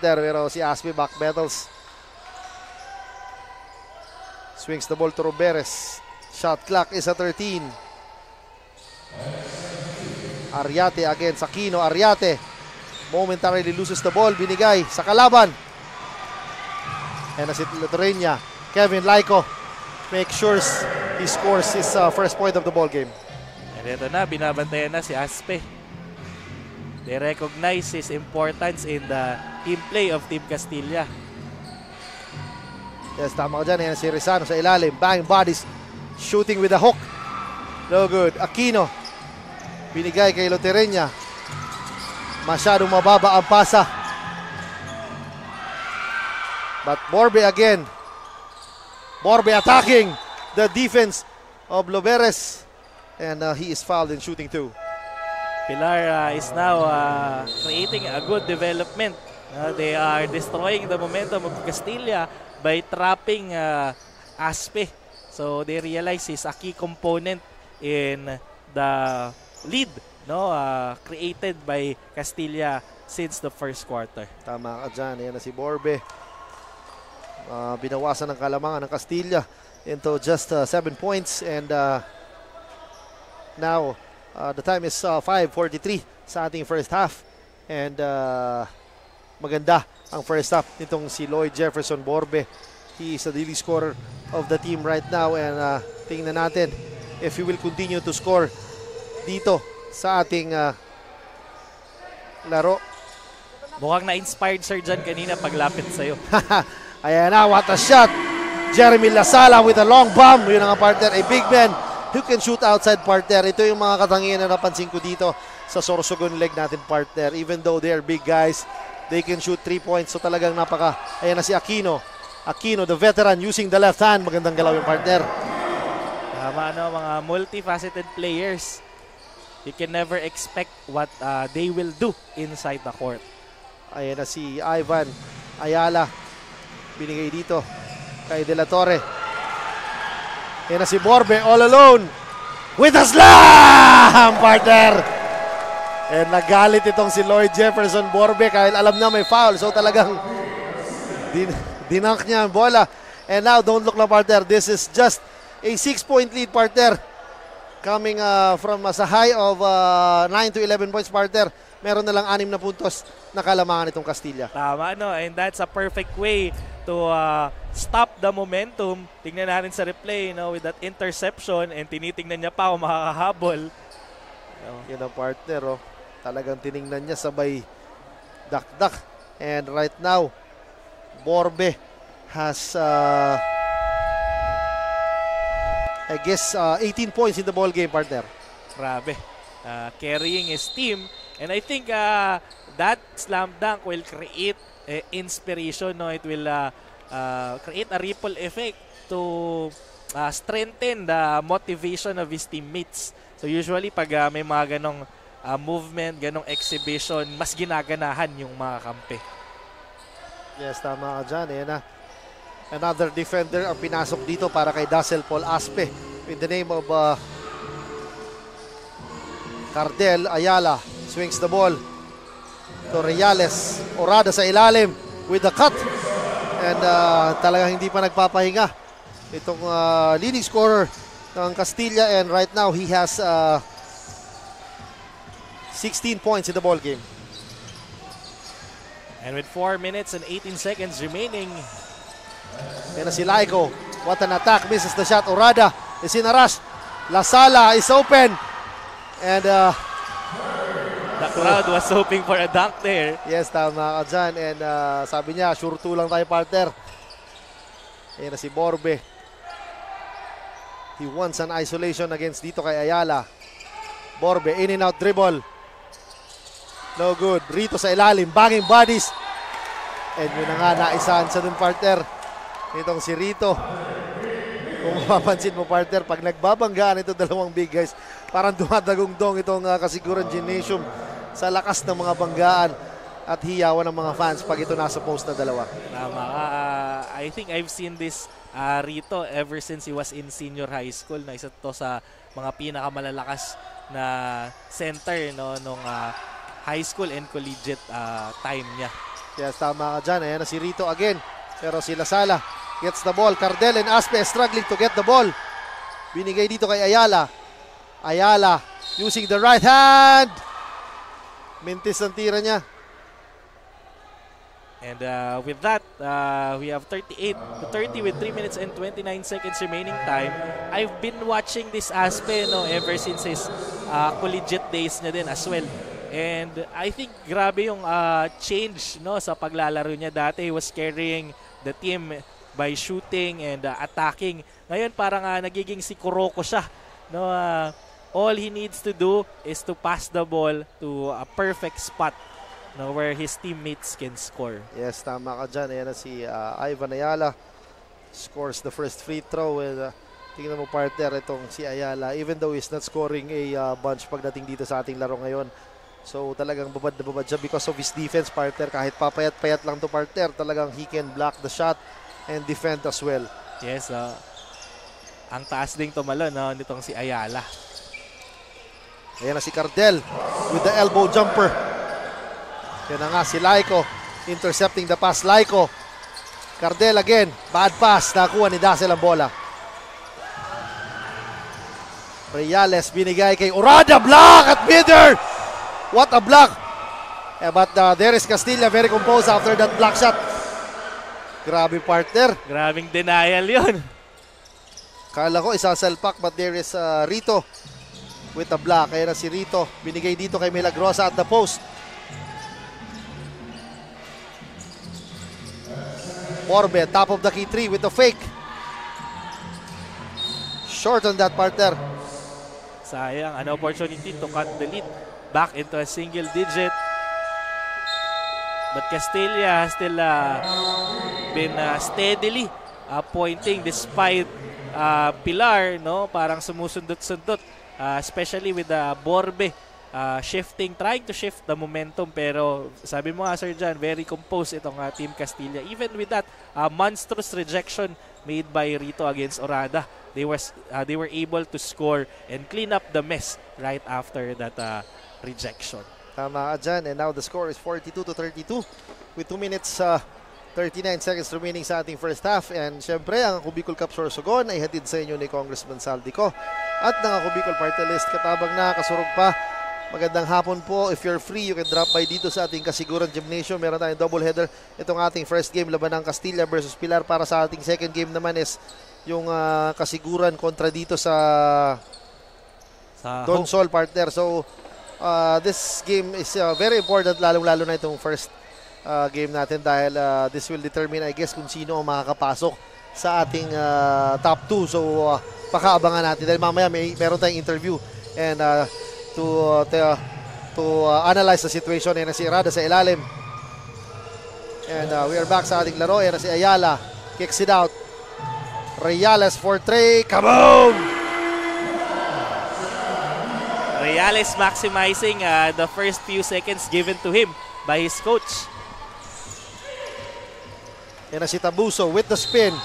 partner, pero si Aspe backpedals. Swings the ball to Roberes. Shot clock is at 13. Arriate against Aquino. Arriate momentarily loses the ball. Binigay sa kalaban. And as it Lotorenia, Kevin Laico make sure he scores his first point of the ball game. And ito na, binabantayan na si Aspe. They recognize his importance in the team play of Team Castilla. Yes, tama ka dyan. Yan si Rizano sa ilalim. Bang bodies. Shooting with a hook. No good. Aquino. Binigay kay Loterenia. Masyadong mababa ang pasa. But Borbe again. Borbe attacking the defense of Loberes. And he is fouled in shooting 2. Pilar is now creating a good development. They are destroying the momentum of Castilla by trapping Aspe. So they realize he's a key component in the lead created by Castilla since the first quarter. Tama ka dyan. Yan na si Borbe. Binawasan ng kalamangan ng Castilla into just 7 points. And now the time is 5:43 sa ating first half. And maganda ang first half nitong si Lloyd Jefferson Borbe. He is the leading scorer of the team right now. And tingnan natin if he will continue to score dito sa ating laro. Mukhang na-inspired Sir John kanina paglapit sa'yo. Ayan na, what a shot. Jeremy Lasala with a long bomb. Yun ang partner, a big man who can shoot outside partner. Ito yung mga katangian na napansin ko dito sa Sorsogon leg natin partner. Even though they are big guys, they can shoot 3 points. So talagang napaka. Ayan na si Aquino. Aquino, the veteran, using the left hand. Magandang galaw yung partner. Tama, mga multifaceted players. You can never expect what they will do inside the court. Ayan na si Ivan Ayala. Binigay dito kay De La Torre. Ayan na si Borbe all alone with a slam, partner. And nagalit itong si Lloyd Jefferson Borbe kahit alam na may foul. So talagang dinunk niya ang bola. And now, don't look na partner. This is just a 6-point lead, partner. Coming from sa high of 9 to 11 points, partner. Meron na lang 6 na puntos na kalamangan itong Castilla. Tama, and that's a perfect way to stop the momentum. Tingnan natin sa replay, with that interception, and tinitingnan niya pa kung makakahabol. Yan ang partner, talagang tiningnan niya sabay dak-dak. And right now, Borbe has I guess 18 points in the ball game, partner. Grabe. Carrying his team. And I think that slam dunk will create inspiration. It will create a ripple effect to strengthen the motivation of his teammates. So usually pag may mga ganong movement, ganong exhibition, mas ginaganahan yung mga kampe. Yes, tama ka dyan. Ayan na. Another defender ang pinasok dito para kay Dazzle Paul Aspe with the name of Cardel Ayala. Swings the ball to Reales. Orada sa ilalim with the cut. And talagang hindi pa nagpapahinga itong leading scorer ng Castilla. And right now he has 16 points in the ball game. And with 4 minutes and 18 seconds remaining, yan na si Laico. What an attack. Misses the shot. Orada is in a rush. Lasala is open. And the crowd was hoping for a dunk there. Yes, tama ka dyan. And sabi niya, sure to lang tayo, partner. Yan na si Borbe. He wants an isolation against dito kay Ayala. Borbe, in and out dribble. No good. Rito sa ilalim. Banging bodies. And yun na nga, naisahan sa dun, partner. Itong si Rito. Kung mapapansin mo, partner, pag nagbabanggaan ito dalawang big guys, parang dumadagong-dong itong Kasiguran Gymnasium sa lakas ng mga banggaan at hiyawan ng mga fans pag ito nasa post na dalawa. Tama. I think I've seen this Rito ever since he was in senior high school. Isa to sa mga pinakamalalakas na center nung high school and collegiate time niya. Yes, tama ka dyan. Ayan na si Rito again. Pero si Lasala gets the ball. Cardel and Aspe struggling to get the ball. Binigay dito kay Ayala. Ayala using the right hand. Mintis ang tira niya. And with that, we have 38 to 30 with 3 minutes and 29 seconds remaining time. I've been watching this Aspe ever since his collegiate days niya din as well. And I think grabe yung change sa paglalaro niya. Dati he was carrying the team by shooting and attacking. Ngayon parang nagiging si Kuroko siya. All he needs to do is to pass the ball to a perfect spot where his teammates can score. Yes, tama ka dyan. Ayan na si Ivan Ayala. Scores the first free throw. And tingnan mo partner, itong si Ayala. Even though he's not scoring a bunch pagdating dito sa ating laro ngayon. So talagang babad na babad siya because of his defense partner. Kahit papayat-payat lang to partner, talagang he can block the shot and defend as well. Yes, ang taas ding tumalo nitong si Ayala. Ayan na si Cardel with the elbow jumper. Yan na nga si Laiko intercepting the pass. Laiko, Cardel again, bad pass, nakuha ni Dassel ang bola. Reales binigay kay Orada, block at Bitter. What a block. But Darius Castilla very composed after that block shot. Grabe partner. Grabing denial yun. Kala ko isasalpak but there is Rito with a block. Ayan na si Rito, binigay dito kay Milagrosa at the post. Borbe, top of the key three with the fake. Short on that partner. Sayang, an opportunity to cut the lead back into a single digit. But Castilla has still been steadily pointing despite Pilar, parang sumusundot-sundot, especially with Borbe trying to shift the momentum. Pero sabi mo nga Sir John, very composed itong Team Castilla. Even with that monstrous rejection made by Rito against Orada, they were able to score and clean up the mess right after that rejection. Tama ka dyan. And now the score is 42-32 with 2 minutes 39 seconds remaining sa ating first half. And syempre, ang Kubicol Cup Sorsogon ay hatid sa inyo ni Congressman Saldico at ng Kubicol Party List. Katabang na, kasurog pa. Magandang hapon po. If you're free, you can drop by dito sa ating Kasiguran Gymnasium. Meron tayong doubleheader. Itong ating first game, laban ng Castilla versus Pilar. Para sa ating second game naman is yung Kasiguran kontra dito sa Donsol partner. So, this game is very important, lalong-lalo na itong first game natin dahil this will determine, I guess, kung sino ang makakapasok sa ating top 2. So, pakaabangan natin dahil mamaya meron tayong interview and to analyze the situation. Yan na si Rada sa ilalim. And we are back sa ating laro. Yan na si Ayala. Kicks it out. Reales for 3. Kaboom! Reales maximizing the first few seconds given to him by his coach. Yan na si Tabuso with the spin.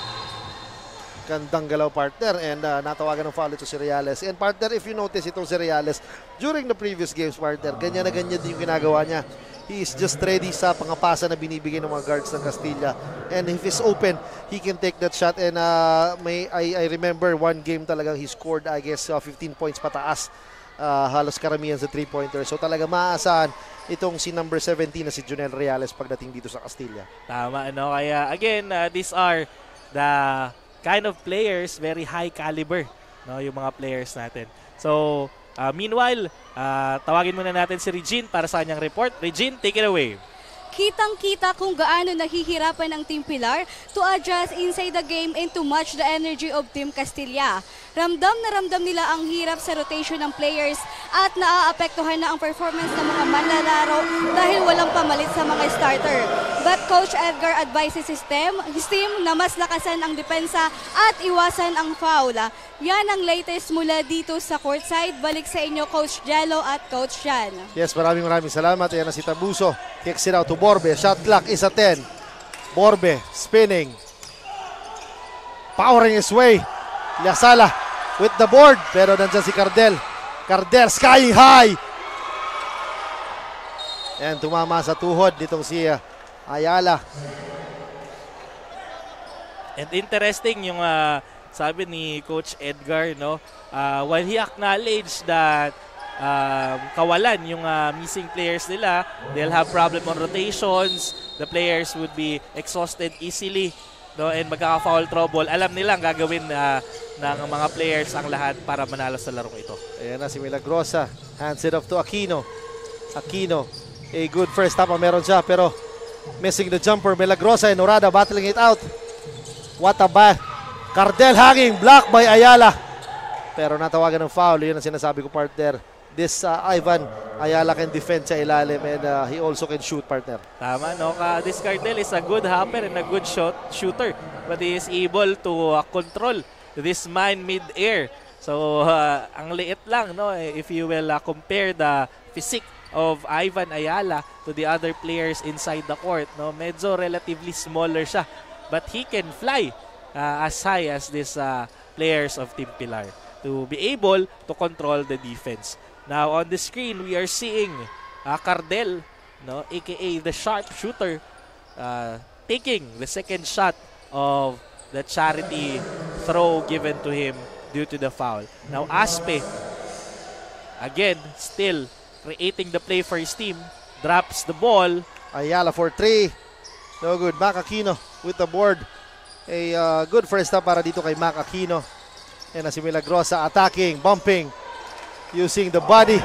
Gandang galaw partner and natawagan ng foul ito si Reales. And partner, if you notice itong si Reales, during the previous games partner, ganyan na ganyan din yung ginagawa niya. He is just ready sa pangapasa na binibigay ng mga guards ng Castilla. And if he's open, he can take that shot. And I remember one game talagang he scored, I guess, 15 points pataas. Halos karamihan sa 3-pointer. So talaga maaasahan itong si number 17 na si Jonel Reales pagdating dito sa Castilla. Tama, kaya again, these are the kind of players, very high caliber, yung mga players natin. So, meanwhile, tawagin muna natin si Regine para sa kanyang report. Regine, take it away. Kitang-kita kung gaano nahihirapan ang Team Pilar to adjust inside the game and to match the energy of Team Castilla. Ramdam na ramdam nila ang hirap sa rotation ng players at naaapektuhan na ang performance ng mga manlalaro dahil walang pamalit sa mga starter. But Coach Edgar advises his team na mas lakasan ang depensa at iwasan ang foul. Yan ang latest mula dito sa courtside. Balik sa inyo Coach Jello at Coach Jan. Yes, maraming salamat. Ayan na si Tabuso. Kicks it out to Borbe. Shot clock is at 10. Borbe spinning. Powering his way. Lasala with the board. Pero nandyan si Cardel. Cardel sky high. And tumama sa tuhod nitong si Ayala. And interesting yung sabi ni Coach Edgar, no? While he acknowledged that kawalan yung missing players nila, they'll have problem on rotations, the players would be exhausted easily, no? And magkaka-foul trouble. Alam nila ang gagawin ng mga players ang lahat para manalo sa larong ito. Ayan na si Milagrosa. Hands it off to Aquino. Aquino, a good first stop ang meron siya, pero missing the jumper. Milagrosa and Orada battling it out. What a bat. Cardel hanging, block by Ayala. Pero natawagan ng foul. Yun ang sinasabi ko, partner. This Ivan Ayala can defend sa ilalim, and he also can shoot, partner. Tama, no? This Cardel is a good hopper and a good shooter, but he is able to control this man mid-air. So, ang liit lang, no? If you will compare the physique of Ivan Ayala to the other players inside the court, no? Medyo relatively smaller siya, but he can fly as high as these players of Team Pilar to be able to control the defense. Now on the screen we are seeing Cardel, no, aka the sharpshooter, taking the second shot of the charity throw given to him due to the foul. Now Aspe, again, still creating the play for his team, drops the ball. Ayala for 3. No good. Mac Aquino with the board. A good first stop para dito kay Mac Aquino. And si Milagrosa attacking, bumping, using the body.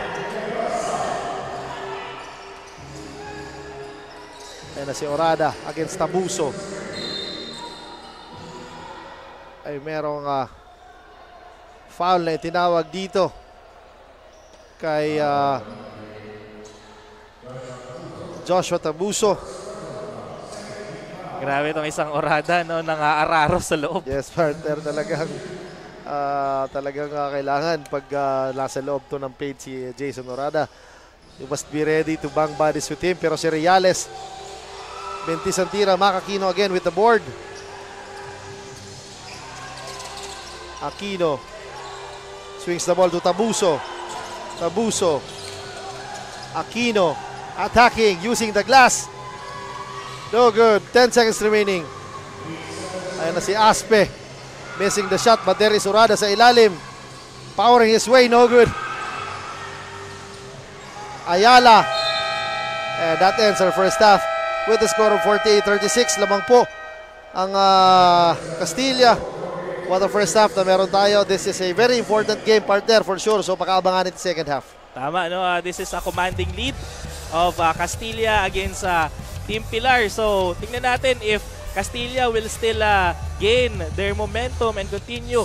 And si Orada against Tabuso. Ay merong foul na itinawag dito kay Joshua Tabuso. Grabe itong isang Orada, no, nang-aararo sa loob. Yes, partner, talagang kailangan pag nasa loob to ng paint si Jason Orada. You must be ready to bang bodies with him. Pero si Reales, Bentis ang tira. Mac Aquino again with the board. Aquino swings the ball to Tabuso. Tabuso. Aquino attacking using the glass. No good. 10 seconds remaining. Ayan na si Aspe. Missing the shot, but there is Orada sa ilalim. Powering his way. No good. Ayala. And that ends our first half with a score of 48-36. Lamang po ang Castilla. What a first half na meron tayo. This is a very important game, partner, for sure. So pakaabangan ito second half. Tama, no? This is a commanding lead of Castilla against Team Pilar. So tingnan natin if Castilla will still gain their momentum and continue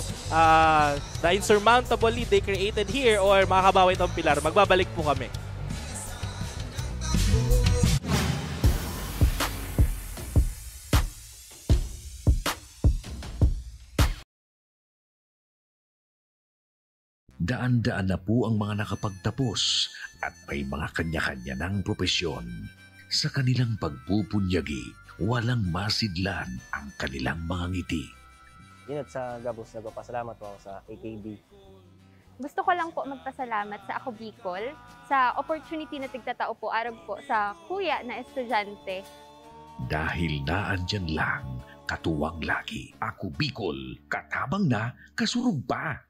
the insurmountable lead they created here, or makakabawi itong Pilar. Magbabalik po kami. Daan-daan na po ang mga nakapagtapos at may mga kanya-kanya ng propesyon. Sa kanilang pagpupunyagi, walang masidlan ang kanilang mga ngiti. Yun at sa Gabos, nagpapasalamat po ako sa AKB. Gusto ko lang po magpasalamat sa Ako Bicol sa opportunity na tigtatao po arog po sa kuya na estudyante. Dahil naandyan lang, katuwang lagi. Ako Bicol, katabang na, kasurog pa.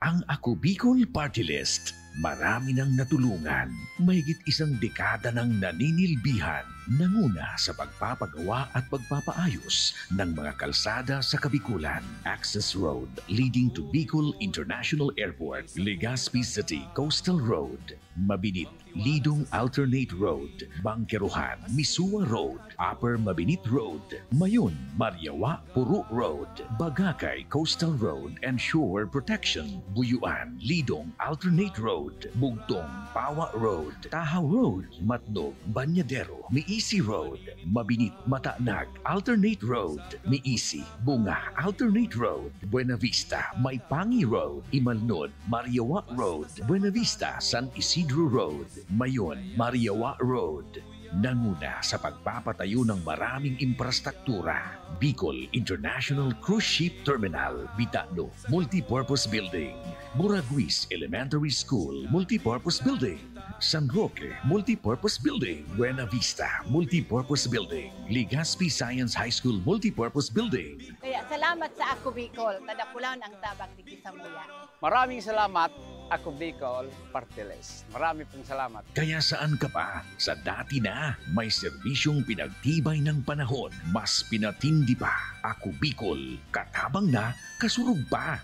Ang Ako Bicol Party List, marami nang natulungan, mahigit isang dekada ng naninilbihan, nanguna sa pagpapagawa at pagpapaayos ng mga kalsada sa Kabikulan. Access Road leading to Bicol International Airport, Legazpi City Coastal Road, Mabinit, Lidong Alternate Road, Bangkeruhan, Misua Road, Upper Mabinit Road, Mayon, Mariawa, Puro Road, Bagakay Coastal Road and Shore Protection, Buyuan, Lidong Alternate Road, Bugtong, Pawa Road, Tahaw Road, Matnog, Banyadero, Miisi Road, Mabinit, Mataanag, Alternate Road, Miisi, Bunga, Alternate Road, Buena Vista, Maipangi Road, Imalnod, Mariawa Road, Buena Vista, San Isidro Road, Mayon, Mariawa Road, Nanguna sa pagpapatayo ng maraming infrastruktura. Bicol International Cruise Ship Terminal, Bitano, Multipurpose Building. Muraguis Elementary School, Multipurpose Building. San Roque, Multipurpose Building. Buena Vista, Multipurpose Building. Legazpi Science High School, Multipurpose Building. Kaya salamat sa Ako Bicol, tadakulan ang tabang di sa muya. Maraming salamat, Ako Bicol Party List. Marami pong salamat. Kaya saan ka pa? Sa dati na, may serbisyong pinagtibay ng panahon. Mas pinatindi pa. Ako Bicol, katabang na, kasurug pa.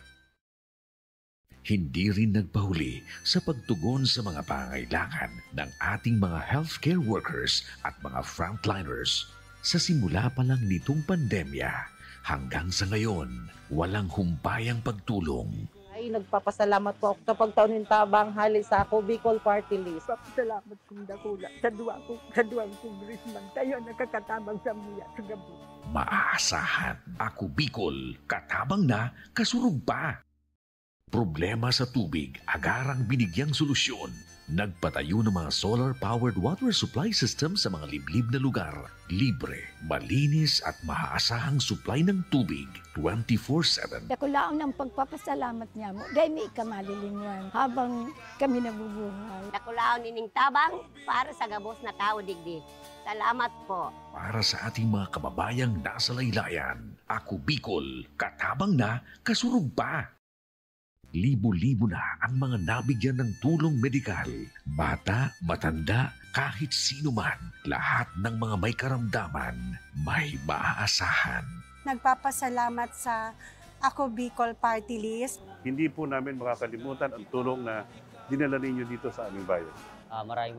Hindi rin nagpahuli sa pagtugon sa mga pangailangan ng ating mga healthcare workers at mga frontliners. Sa simula pa lang nitong pandemya, hanggang sa ngayon, walang humpayang pagtulong. Ay, nagpapasalamat po ako sa pagtaunin tabang hali sa Ako Bicol Party List. Salamat kong dakula sa duwang congressman. Kayo nakakatabang sa muya sa gabi. Maaasahan, Ako Bicol, katabang na, kasurug pa. Problema sa tubig, agarang binigyang solusyon. Nagpatayo ng mga solar-powered water supply system sa mga liblib na lugar. Libre, malinis at maaasahang supply ng tubig 24/7. Dakulaon ang pagpapasalamat niya mo. Dahil may ikamalilingan habang kami nabubuhay. Dakulaon nining tabang para sa gabos na tao digdi. Salamat po. Para sa ating mga kababayang nasa laylayan, Ako Bicol, katabang na, kasurug pa. Libo-libo na ang mga nabigyan ng tulong medikal. Bata, matanda, kahit sino man, lahat ng mga may karamdaman, may maaasahan. Nagpapasalamat sa Ako Bicol Party List. Hindi po namin makakalimutan ang tulong na dinala ninyo dito sa aming bayan.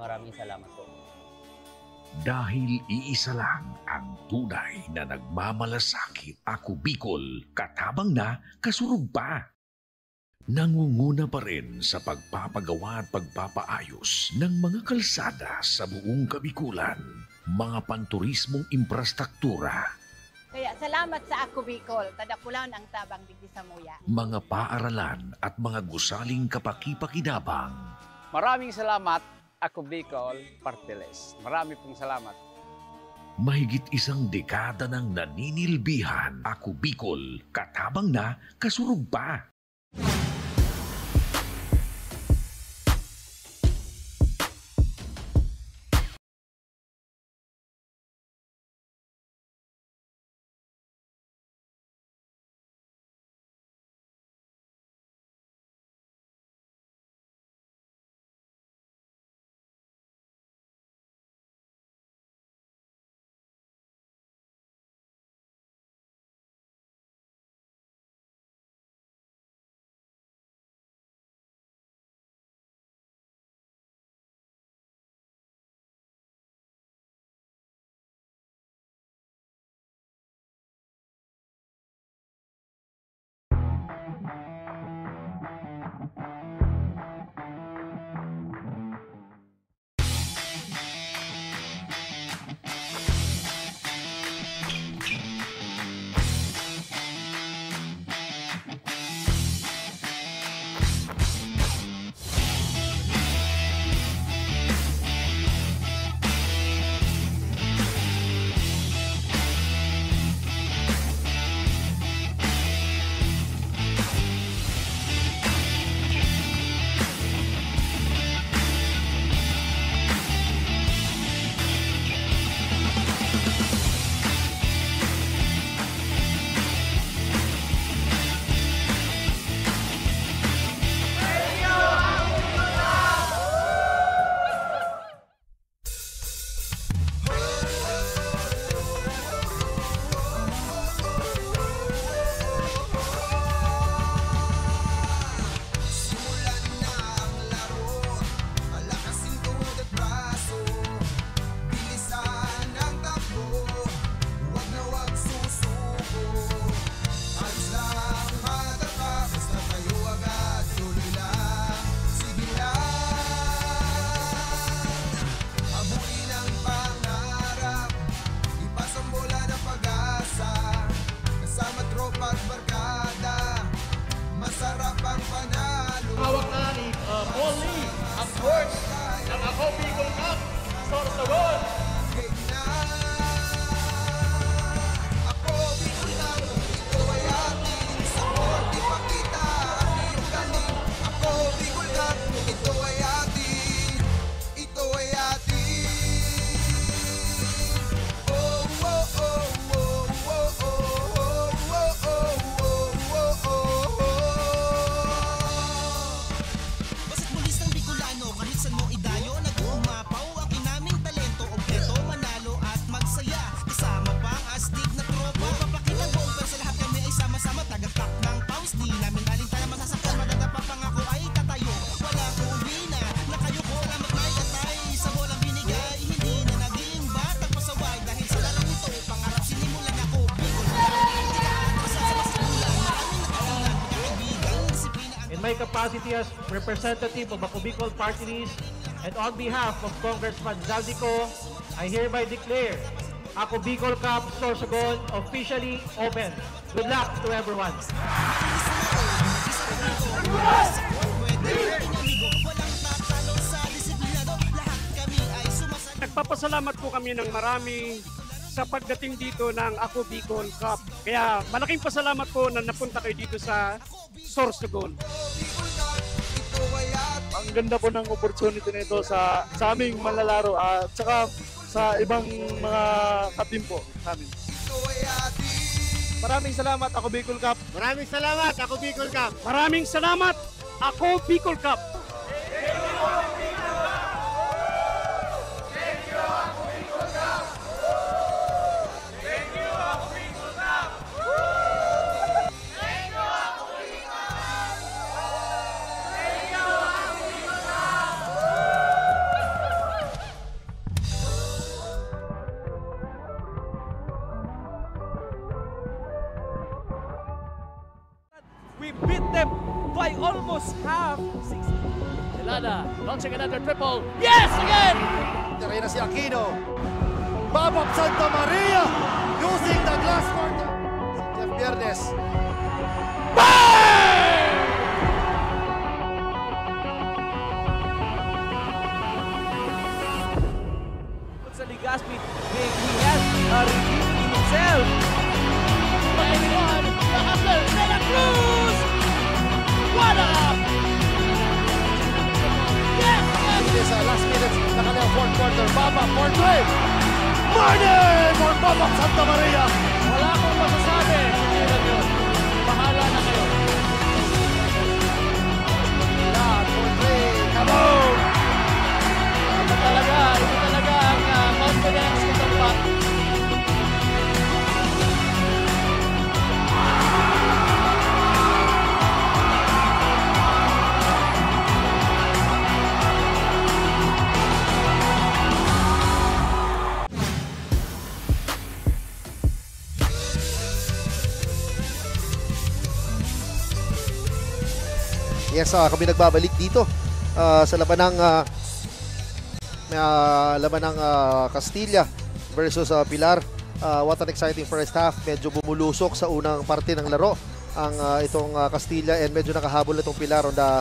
Maraming salamat po. Dahil iisa lang ang tunay na nagmamalasakit. Ako Bicol, katabang na, kasurug pa. Nangunguna pa rin sa pagpapagawa at pagpapaayos ng mga kalsada sa buong Kabikulan, mga panturismong infrastruktura, Kaya salamat sa Ako Bicol, tadakulan ang tabang di sa muya. mga paaralan at mga gusaling kapaki-pakinabang. Maraming salamat, Ako Bicol Party List. Marami pong salamat. Mahigit isang dekada ng naninilbihan. Ako Bicol, katabang na, kasurug pa. my capacity as representative of Ako Bicol Party List and on behalf of Congressman Zaldico, I hereby declare Ako Bicol Cup Sorsogon officially open. Good luck to everyone. Nagpapasalamat po kami ng marami sa pagdating dito ng Ako Bicol Cup. Kaya malaking pasalamat po na napunta kayo dito sa Sorsogon. Ang ganda po ng opportunity nito sa aming manlalaro at saka sa ibang mga ka-team po namin. Maraming salamat Ako Bicol Cup. Maraming salamat Ako Bicol Cup. Maraming salamat Ako Bicol Cup. We beat them by almost half. Celada launching another triple. Yes, again! Terena si Aquino. Babak Santa Maria using the glass quarter. Si Jeff Viernes. Sa Ligaspi, he has redeemed himself. Anyone, the hustler, De La Cruz! What up? Yes! It is last minutes na kanilang fourth quarter. Baba, fourth way. Martin for Babak Santa Maria. Wala akong masasabi. Hindi lang yun. Bahala na kayo. Fourth way. Kaboom! Ito talaga ang confidence nitong bat. Yes, kami nagbabalik dito sa laban ng Castilla versus Pilar. What an exciting first half. Medyo bumulusok sa unang parte ng laro ang itong Castilla and medyo nakahabol na itong Pilar on the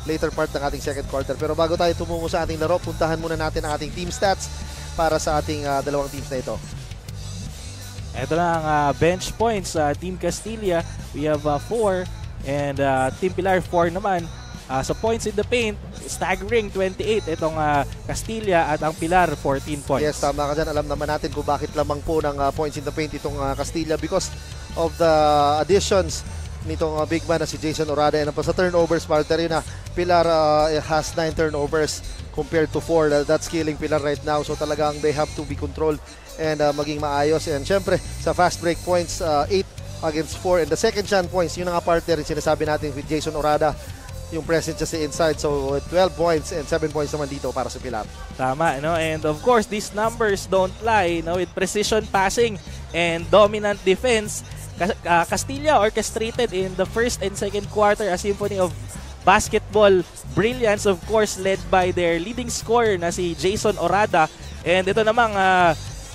later part ng ating second quarter. Pero bago tayo tumungo sa ating laro, puntahan muna natin ang ating team stats para sa ating dalawang teams na ito. Ito na ang bench points sa Team Castilla. We have 4 and Team Pilar 4 naman. Sa points in the paint, staggering 28 itong Castilla at ang Pilar 14 points. Yes, tama ka dyan. Alam naman natin kung bakit lamang po ng points in the paint itong Castilla because of the additions nitong big man na si Jason Orada. And sa turnovers, partner yun na Pilar has 9 turnovers compared to 4. That's killing Pilar right now. So talagang they have to be controlled and maging maayos. And syempre, sa fast break points, 8 against 4. And the second chance points, yun ang partner yung sinasabi natin with Jason Orada, yung presence siya sa inside. So 12 points and 7 points naman dito para sa Pilar. Tama, no? And of course, these numbers don't lie, no? With precision passing and dominant defense, Castilla orchestrated in the first and second quarter a symphony of basketball brilliance, of course, led by their leading scorer na si Jason Orada. And ito namang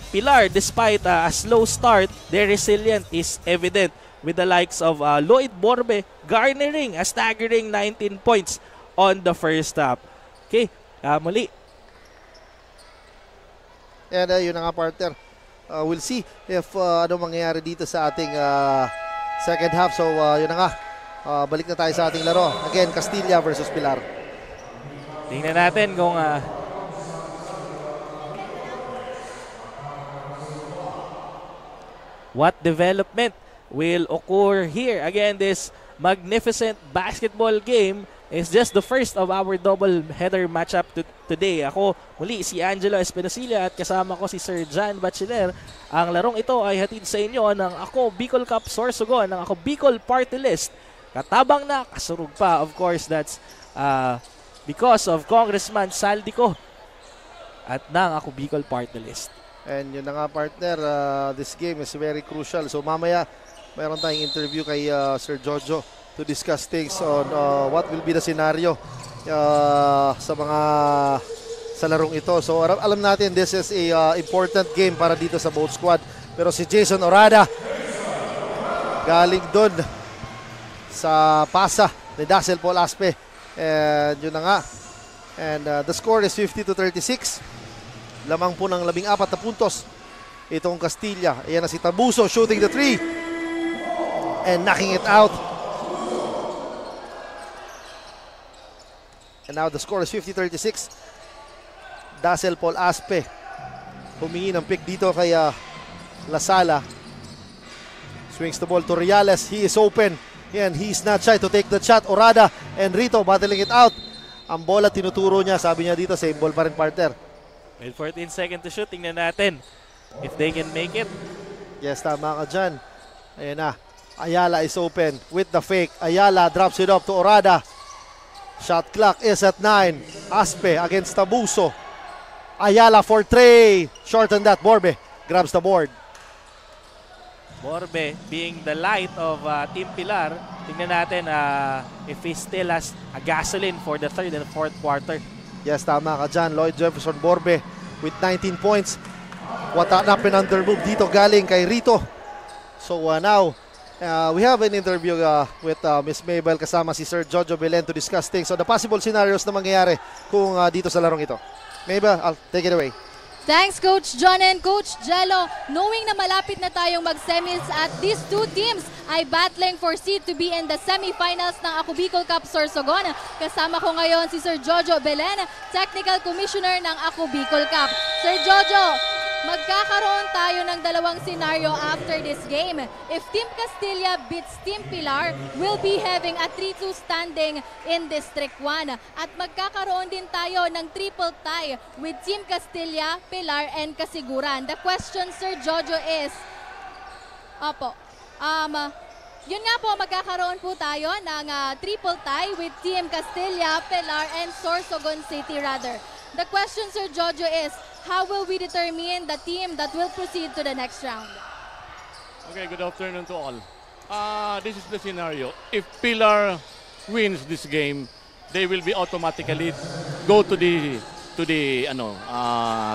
Pilar, despite a slow start, their resilience is evident with the likes of Lloyd Borbe garnering a staggering 19 points on the first half. Okay, muli. And yun na nga, partner. We'll see if ano mangyayari dito sa ating second half. So yun na nga, balik na tayo sa ating laro. Again, Castilla versus Pilar. Tingnan natin kung what development will occur here. Again, this magnificent basketball game is just the first of our double-header matchup today. Ako, muli, si Angelo Espinocilla at kasama ko si Sir John Bachiller. Ang larong ito ay hatid sa inyo ng Ako Bicol Cup Sorsogon, ng Ako Bicol Party List. Katabang na, kasurug pa. Of course, that's because of Congressman Zaldico at ng Ako Bicol Party List. And yun na nga, partner, this game is very crucial. So mamaya, mayroon tayong interview kay Sir Jojo to discuss things on what will be the scenario sa larong ito. So alam natin this is a important game para dito sa both squad. Pero si Jason Orada galing doon sa pasa ni Dazzle Paul Aspe. And yun na nga. And the score is 50-36. Lamang po ng 14 na puntos itong Castilla. Ayan na si Tabuso shooting the 3 and knocking it out. And now the score is 50-36. Dazzle Paul Aspe humingi ng pick dito kay Lasala. Swings the ball to Reales. He is open and he's not shy to take the shot. Orada and Rito battling it out. Ang bola tinuturo niya, sabi niya dito, same ball pa rin, partner. With 14 seconds to shoot, tingnan natin if they can make it. Yes, tama ka dyan. Ayan na. Ayala is open with the fake. Ayala drops it up to Orada. Shot clock is at 9. Aspe against Tabuso. Ayala for 3. Shorten that. Borbe grabs the board. Borbe being the light of Team Pilar. Tingnan natin if he still has a gasoline for the third and fourth quarter. Yes, tama ka dyan. Lloyd Jefferson Borbe with 19 points. What happened under move dito galing kay Rito. So now, we have an interview with Miss Mabel kasama si Sir Jojo Belen to discuss things. So the possible scenarios na mangyayari kung dito sa larong ito. Mabel, I'll take it away. Thanks, Coach John and Coach Jello. Knowing na malapit na tayong mag-semis at these two teams ay battling for seed to be in the semifinals ng Ako Bicol Cup Sorsogon. Kasama ko ngayon si Sir Jojo Belen, Technical Commissioner ng Ako Bicol Cup. Sir Jojo, magkakaroon tayo ng dalawang scenario after this game. If Team Castilla beats Team Pilar, we'll be having a 3-2 standing in District 1. At magkakaroon din tayo ng triple tie with Team Castilla, Pilar, and Kasiguran. The question, Sir Jojo, is... yun nga po, magkakaroon po tayo ng triple tie with Team Castilla, Pilar, and Sorsogon City rather. The question, Sir Jojo, is how will we determine the team that will proceed to the next round? Okay, good afternoon to all. This is the scenario. If Pilar wins this game, they will be automatically go to the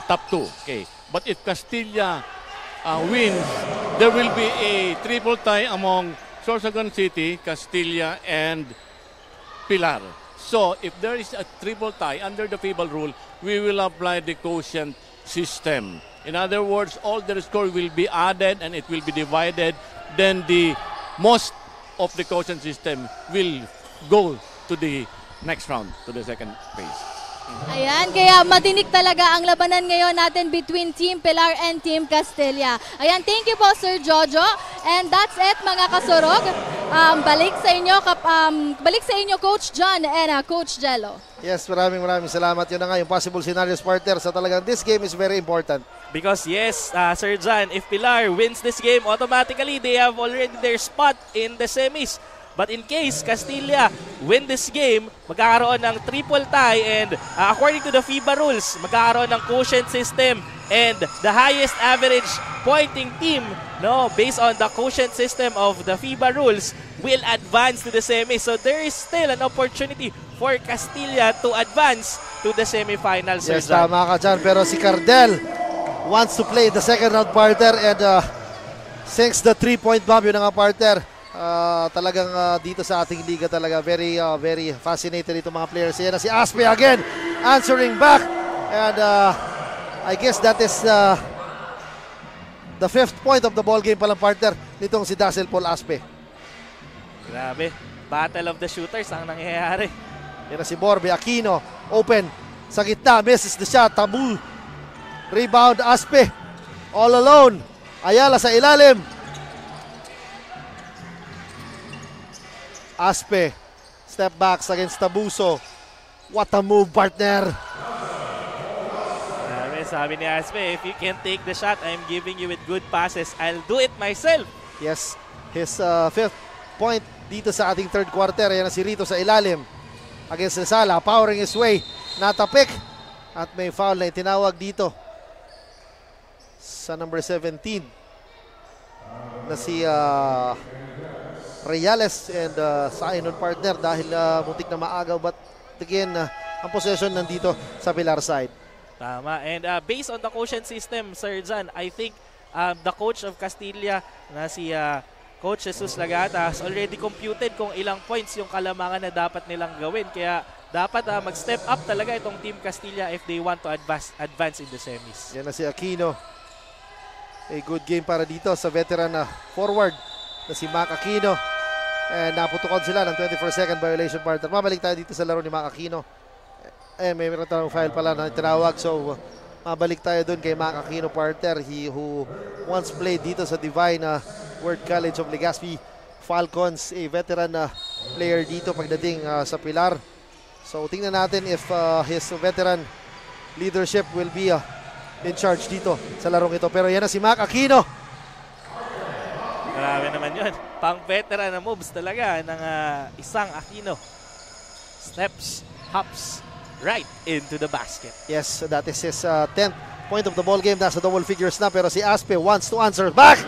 top 2. Okay. But if Castilla wins, there will be a triple tie among Sorsogon City, Castilla, and Pilar. So, if there is a triple tie under the FIBA rule, we will apply the quotient system. In other words, all the score will be added and it will be divided. Then the most of the quotient system will go to the next round, to the second phase. Ayan, kaya matinik talaga ang labanan ngayon natin between Team Pilar and Team Castilla. Ayan, thank you po Sir Jojo. And that's it mga kasurog. Balik sa inyo Coach John and Coach Jello. Yes, maraming salamat. Yun na nga yung possible scenarios, partner. So talagang this game is very important. Because yes, Sir John, if Pilar wins this game, automatically they have already their spot in the semis. But in case Castilla win this game, magkakaroon ng triple tie and according to the FIBA rules, magkakaroon ng quotient system and the highest average pointing team, based on the quotient system of the FIBA rules, will advance to the semi. So there is still an opportunity for Castilla to advance to the semifinals. Yes, tama ka dyan. Pero si Cardel wants to play the second round, partner, and since the 3-point bomb, yun nga, partner, talagang dito sa ating liga talaga very fascinated itong mga players. Yan na si Aspe again answering back, and I guess that is the 5th point of the ball game palang, partner, nitong si Dazzle Paul Aspe. Grabe, battle of the shooters ang nangyayari. Yan na si Borbe Aquino, open sa gitna, misses the shot, tabu, rebound Aspe all alone. Ayala sa ilalim. Aspe, step backs against Tabuso. What a move, partner. Sabi ni Aspe, if you can't take the shot, I'm giving you with good passes. I'll do it myself. Yes, his 5th point dito sa ating third quarter. Yan na si Rito sa ilalim against Lasala, powering his way. Natapik at may foul na itinawag dito sa number 17 na si Reales and Sayon on partner dahil muntik na maagaw, but again, ang possession nandito sa Pilar side. Tama. And based on the quotient system, Sir Jan, I think the coach of Castilla na si Coach Jesus Lagata has already computed kung ilang points yung kalamangan na dapat nilang gawin. Kaya dapat mag-step up talaga itong Team Castilla if they want to advance in the semis. Yan na si Aquino. A good game para dito sa veteran na forward na si Mac Aquino. And naputukod sila ng 24-second violation partner. Mabalik tayo dito sa laro ni Mac Aquino. May meron tayong file pala na tinawag. So, mabalik tayo dun kay Mac Aquino partner. He who once played dito sa Divine World College of Legazpi Falcons. A veteran na player dito pagdating sa Pilar. So, tingnan natin if his veteran leadership will be in charge dito sa larong ito. Pero yan na si Mac Aquino. Grabe naman yun. Pang-veteran na moves talaga ng isang Aquino. Steps, hops, right into the basket. Yes, that is his 10th point of the ball game. Nasa double figures na, pero si Aspe wants to answer back.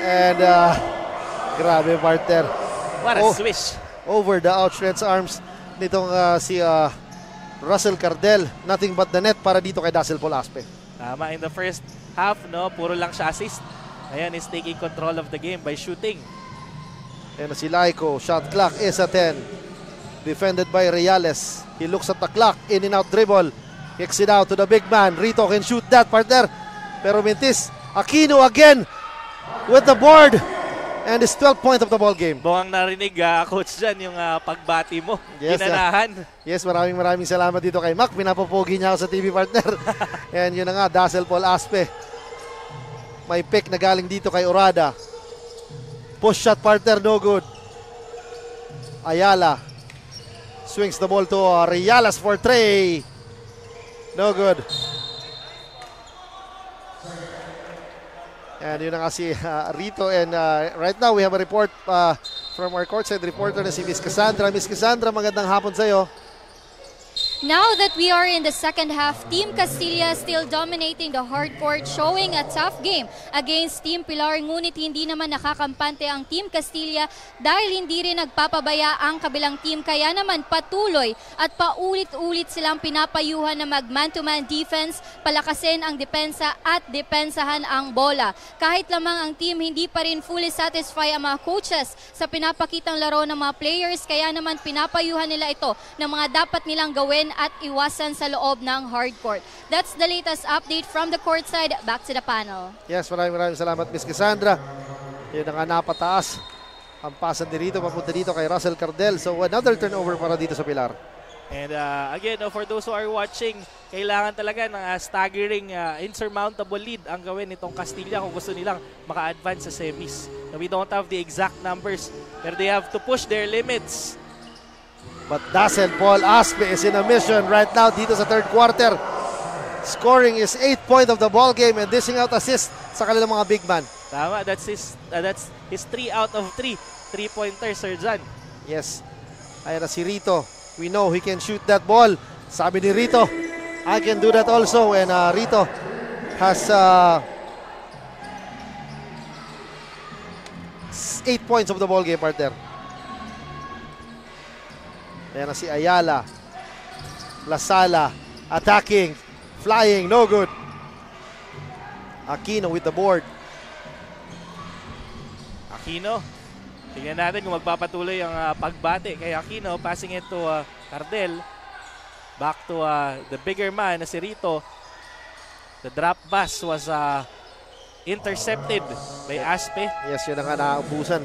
And grabe, partner. What a swish. Over the outstretched arms nitong si Russell Cardel. Nothing but the net para dito kay Dazzle Paul Aspe. Tama, in the first half, no, puro lang siya assist. Ayan, is taking control of the game by shooting. And si Laiko, shot clock is at 10. Defended by Reales. He looks at the clock, in and out dribble. Kicks it out to the big man. Rito can shoot that, partner. Pero mintis, Aquino again with the board. And his 12th point of the ball game. Buwang narinig, coach dyan, yung pagbati mo. Yes, ginanahan. Yes, maraming salamat dito kay Mac. Pinapopogi niya ako sa TV, partner. And yun na nga, Dazzle Paul Aspe. May pick na galing dito kay Orada. Push shot, partner, no good. Ayala swings the ball to Reales for Trey. No good. And yun na nga si Rito. And right now we have a report from our courtside reporter na si Miss Cassandra. Miss Cassandra, magandang hapon sa'yo. Now that we are in the second half, Team Castilla still dominating the hard court, showing a tough game against Team Pilar. Ngunit hindi naman nakakampante ang Team Castilla dahil hindi rin nagpapabaya ang kabilang team. Kaya naman patuloy at paulit-ulit silang pinapayuhan na mag-man-to-man defense, palakasin ang depensa at depensahan ang bola. Kahit lamang ang team hindi pa rin fully satisfy ang mga coaches sa pinapakitang laro ng mga players, kaya naman pinapayuhan nila ito ng mga dapat nilang gawin at iwasan sa loob ng hardcourt. That's the latest update from the courtside. Back to the panel. Yes, maraming salamat, Miss Cassandra. Yun na nga, napataas ang pasan dito, papunta dito kay Russell Cardel. So another turnover para dito sa Pilar. And again, for those who are watching, kailangan talaga ng staggering, insurmountable lead ang gawin nitong Castilla kung gusto nilang maka-advance sa semis. We don't have the exact numbers, pero they have to push their limits. But Dazzle Paul Aspe is in a mission right now dito sa third quarter. Scoring is 8th point of the ball game and dishing out assist sa kanilang mga big man. Tama, that's his 3 out of 3 3-pointer, Sir Jan. Yes. Ayan na si Rito. We know he can shoot that ball. Sabi ni Rito, I can do that also. And Rito has 8 points of the ball game, partner. Ayan na si Ayala. Lasala attacking, flying, no good. Aquino with the board. Aquino, tingnan natin kung magpapatuloy ang pagbate kay Aquino. Passing it to Cardel. Back to the bigger man na si Rito. The drop pass was intercepted by Aspe. Yes, yun ang naubusan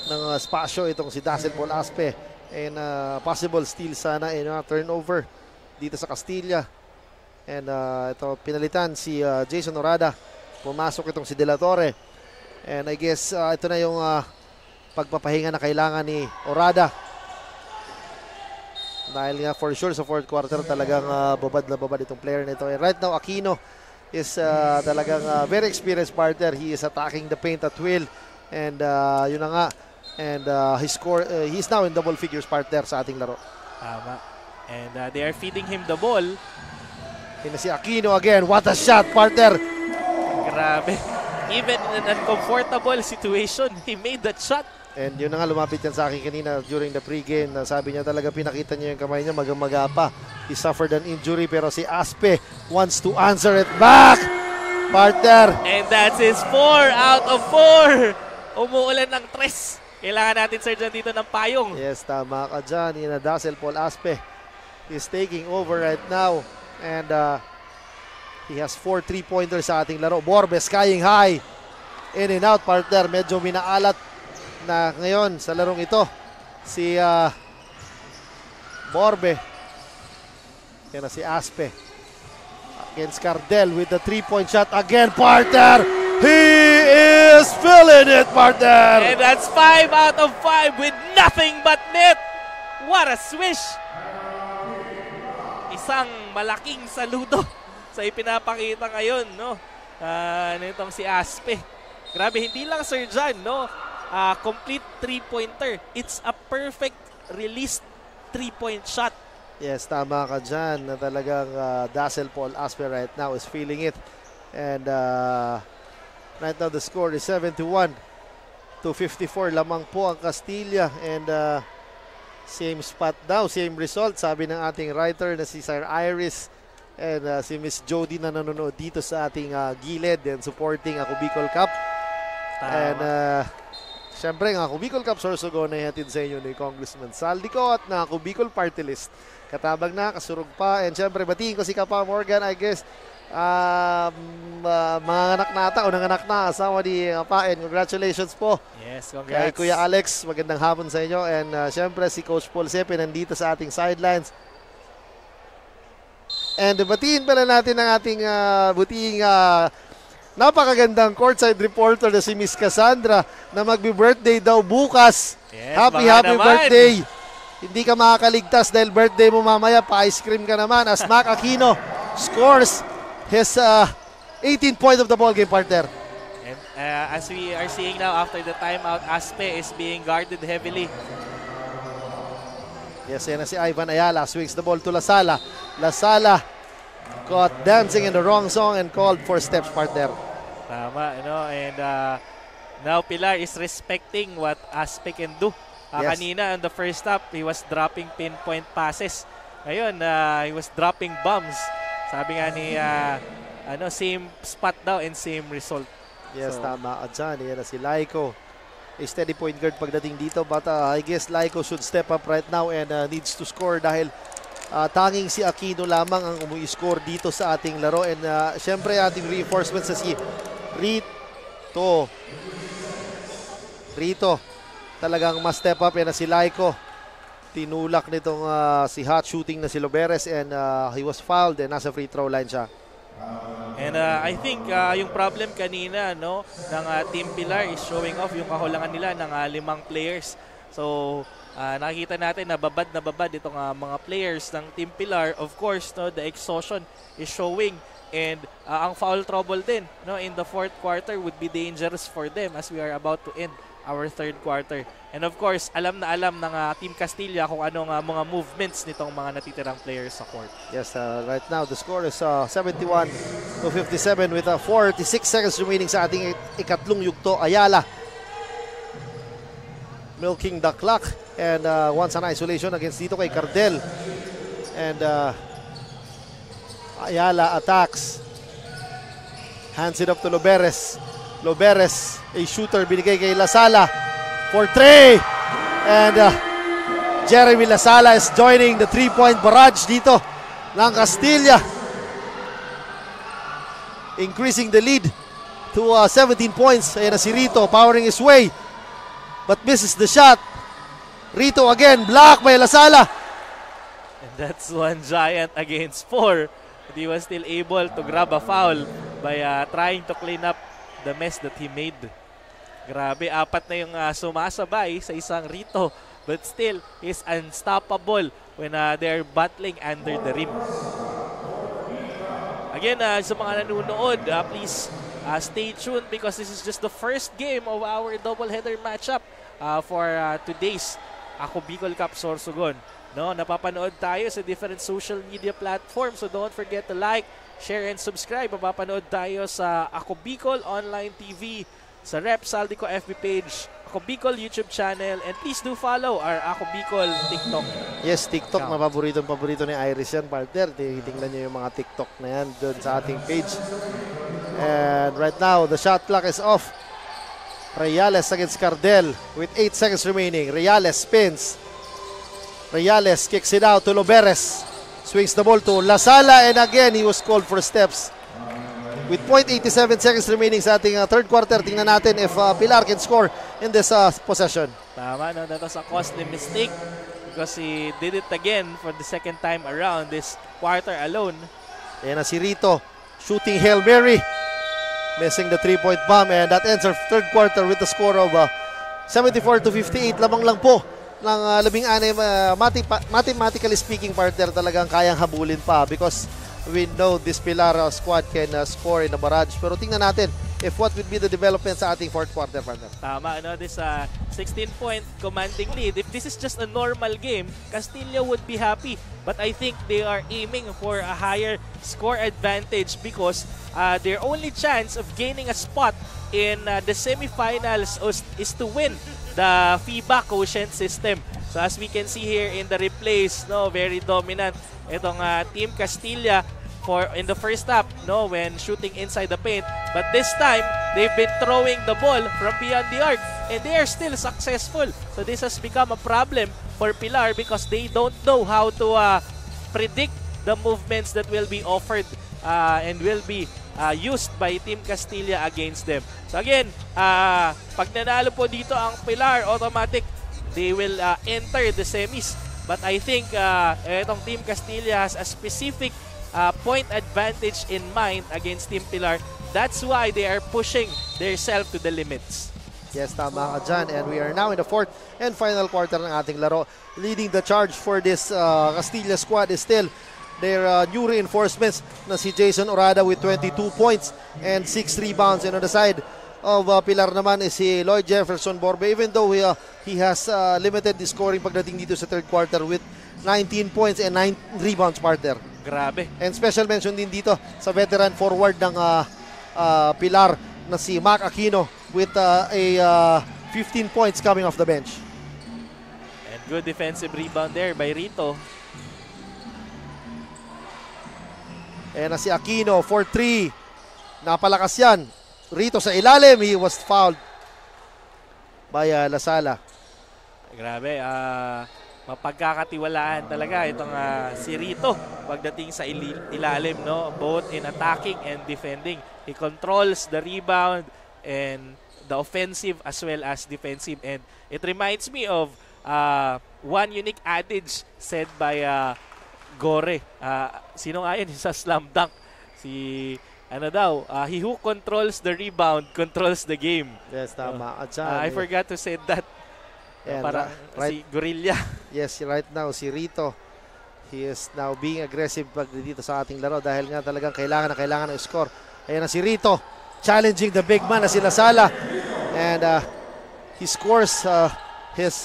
ng spasyo itong si Dazzle Paul Aspe. And possible steal sana in turnover dito sa Castilla. And ito pinalitan si Jason Orada. Pumasok itong si De La Torre. And I guess ito na yung pagpapahinga na kailangan ni Orada. Dahil nga for sure sa fourth quarter talagang babad na babad itong player nito. And right now Aquino is talagang very experienced partner. He is attacking the paint at will. And yun na nga. And he's now in double figures partner sa ating laro. Tama. And they are feeding him the ball. Yun si Aquino again. What a shot, partner. Grabe. Even in an uncomfortable situation, he made that shot. And yun na nga, lumapit yan sa akin kanina during the pregame. Sabi niya talaga, pinakita niya yung kamay niya, maga pa. He suffered an injury, pero si Aspe wants to answer it back. Partner. And that's his 4 out of 4. Umuulan ng 3. Kailangan natin, Sir John, dito ng payong. Yes, tama ka dyan. Dazzle Paul Aspe is taking over right now. And he has 4 3-pointers sa ating laro. Borbe skying high. In and out, partner. Medyo minaalat na ngayon sa larong ito si Borbe. Yan na si Aspe against Cardel with the 3-point shot again, partner. He is filling it, partner. And that's 5 out of 5 with nothing but net. What a swish. Isang malaking saludo sa ipinapakita ngayon, no? Nitong si Aspe. Grabe, hindi lang, Sir John, no? Complete 3-pointer. It's a perfect released 3-point shot. Yes, tama ka dyan. Na talagang Dazzle Paul Aspe right now is feeling it. And right now the score is 71-54. Lamang po ang Castilla. And same spot daw, same result. Sabi ng ating writer na si Sir Iris and si Miss Jody na nanonood dito sa ating gilid and supporting Ako Bicol Cup. And siyempre, ang Ako Bicol Cup Sorsogon na ihatid sa inyo ni Congressman Saldico at na Ako Bicol Party List. Katabang na, kasurog pa. And siyempre, batiin ko si Kapa Morgan, I guess. Mga anak nata o nanganak na asawa ni Kapa. And congratulations po. Yes, congrats. Kay Kuya Alex, magandang hapon sa inyo. And siyempre, si Coach Paul Sepe nandito sa ating sidelines. And batiin pala natin ang ating buting napakagandang courtside reporter na si Miss Cassandra na magbi-birthday daw bukas. Yes, happy birthday. Hindi ka makakaligtas dahil birthday mo mamaya, pa-ice cream ka naman as Mac Aquino scores his 18th point of the ball game, partner. And as we are seeing now after the timeout, Aspe is being guarded heavily. Yes, yan na si Ivan Ayala. Swings the ball to Lasala. Lasala caught dancing in the wrong song and called for steps, partner. Tama, and now Pilar is respecting what Aspe can do. Yes. Kanina in the first half, he was dropping pinpoint passes. Ngayon, he was dropping bombs. Sabi nga ni, same spot daw and same result. Yes, tama ka dyan. Yan na si Laiko. A steady point guard pagdating dito, but I guess Laiko should step up right now and needs to score dahil tanging si Aquino lamang ang umi-score dito sa ating laro. And syempre ating reinforcements sa si Rito talagang mas step up. Yan na si Laiko. Tinulak nitong si hot shooting na si Loberes and he was fouled and nasa free throw line siya. And I think yung problem kanina ng Team Pilar is showing off yung kakulangan nila ng 5 players. So nakikita natin na babad itong mga players ng Team Pilar. Of course, the exhaustion is showing and ang foul trouble din in the fourth quarter would be dangerous for them as we are about to end our third quarter. And of course, alam ng Team Castilla kung anong mga movements nitong mga natitirang players sa court. Yes, right now the score is 71-57 with 46 seconds remaining sa ating ikatlong yugto. Ayala milking the clock and once an isolation against dito kay Cardel. And Ayala attacks. Hands it up to Loberes. Loberes, a shooter, binigay kay Lasala for 3. And Jeremy Lasala is joining the 3-point barrage dito ng Castilla. Increasing the lead to 17 points. Ayan na si Rito, powering his way. But misses the shot. Rito again, blocked by Lasala. And that's one giant against 4. But he was still able to grab a foul by trying to clean up the mess that he made. Grabe, 4 na yung sumasabay sa isang Rito. But still, he's unstoppable when they're battling under the rim. Again, sa mga nanonood, please stay tuned because this is just the first game of our doubleheader matchup for today's Ako Bicol Cup Sorsogon. Napapanood tayo sa different social media platforms, so don't forget to like, share, and subscribe. Mapapanood tayo sa Ako Bicol Online TV, sa Rep Saldico FB page, Ako Ako Bicol YouTube channel, and please do follow our Ako Bicol TikTok. Yes, TikTok na paborito ni Iris yan, partner. Tingnan nyo yung mga TikTok na yan doon sa ating page. And right now, the shot clock is off. Reales against Cardel with 8 seconds remaining. Reales spins. Reales kicks it out to Loberes. Swings the ball to Lasala, and again, he was called for steps. With 0.87 seconds remaining sa ating third quarter, tingnan natin if Pilar can score in this possession. Tama, no? That was a costly mistake because he did it again for the second time around this quarter alone. Ayan na si Rito, shooting Hail Mary. Missing the 3-point bomb, and that ends our third quarter with the score of 74-58. Lamang lang po ng 16. Mathematically speaking, partner, talagang kayang habulin pa because we know this Pilar squad can score in the barrage. Pero tingnan natin if what would be the development sa ating fourth quarter, partner. Tama, no? This 16-point commanding lead. If this is just a normal game, Castilla would be happy. But I think they are aiming for a higher score advantage because their only chance of gaining a spot in the semifinals is to win the FIBA quotient system. So as we can see here in the replays, no, very dominant itong Team Castilla in the first half, no, when shooting inside the paint. But this time, they've been throwing the ball from beyond the arc, and they are still successful. So this has become a problem for Pilar because they don't know how to predict the movements that will be offered and will be used by Team Castilla against them. So again, pag nanalo po dito ang Pilar, automatic, they will enter the semis. But I think itong Team Castilla has a specific point advantage in mind against Team Pilar. That's why they are pushing themselves to the limits. Yes, tama ka dyan. And we are now in the fourth and final quarter ng ating laro. Leading the charge for this Castilla squad is still their new reinforcements na si Jason Orada with 22 points and 6 rebounds. And on the side of Pilar naman is si Lloyd Jefferson Borbe, even though he has limited the scoring pagdating dito sa third quarter with 19 points and 9 rebounds, partner. Grabe. And special mention din dito sa veteran forward ng Pilar na si Mac Aquino with 15 points coming off the bench. And good defensive rebound there by Rito. And si Aquino for 3. Napalakas yan. Rito sa ilalim. He was fouled by Lasala. Grabe. Mapagkakatiwalaan talaga itong si Rito pagdating sa ilalim, no? Both in attacking and defending. He controls the rebound and the offensive as well as defensive. And it reminds me of one unique adage said by Gore. Sino nga yun? Sa Slam Dunk. He who controls the rebound controls the game. Yes, tama. I forgot to say that. Parang si Gorilla. Yes, right now si Rito, he is now being aggressive pag dito sa ating laro dahil nga talagang kailangan ng score. Ayan na si Rito, challenging the big man na si Lasala, and he scores his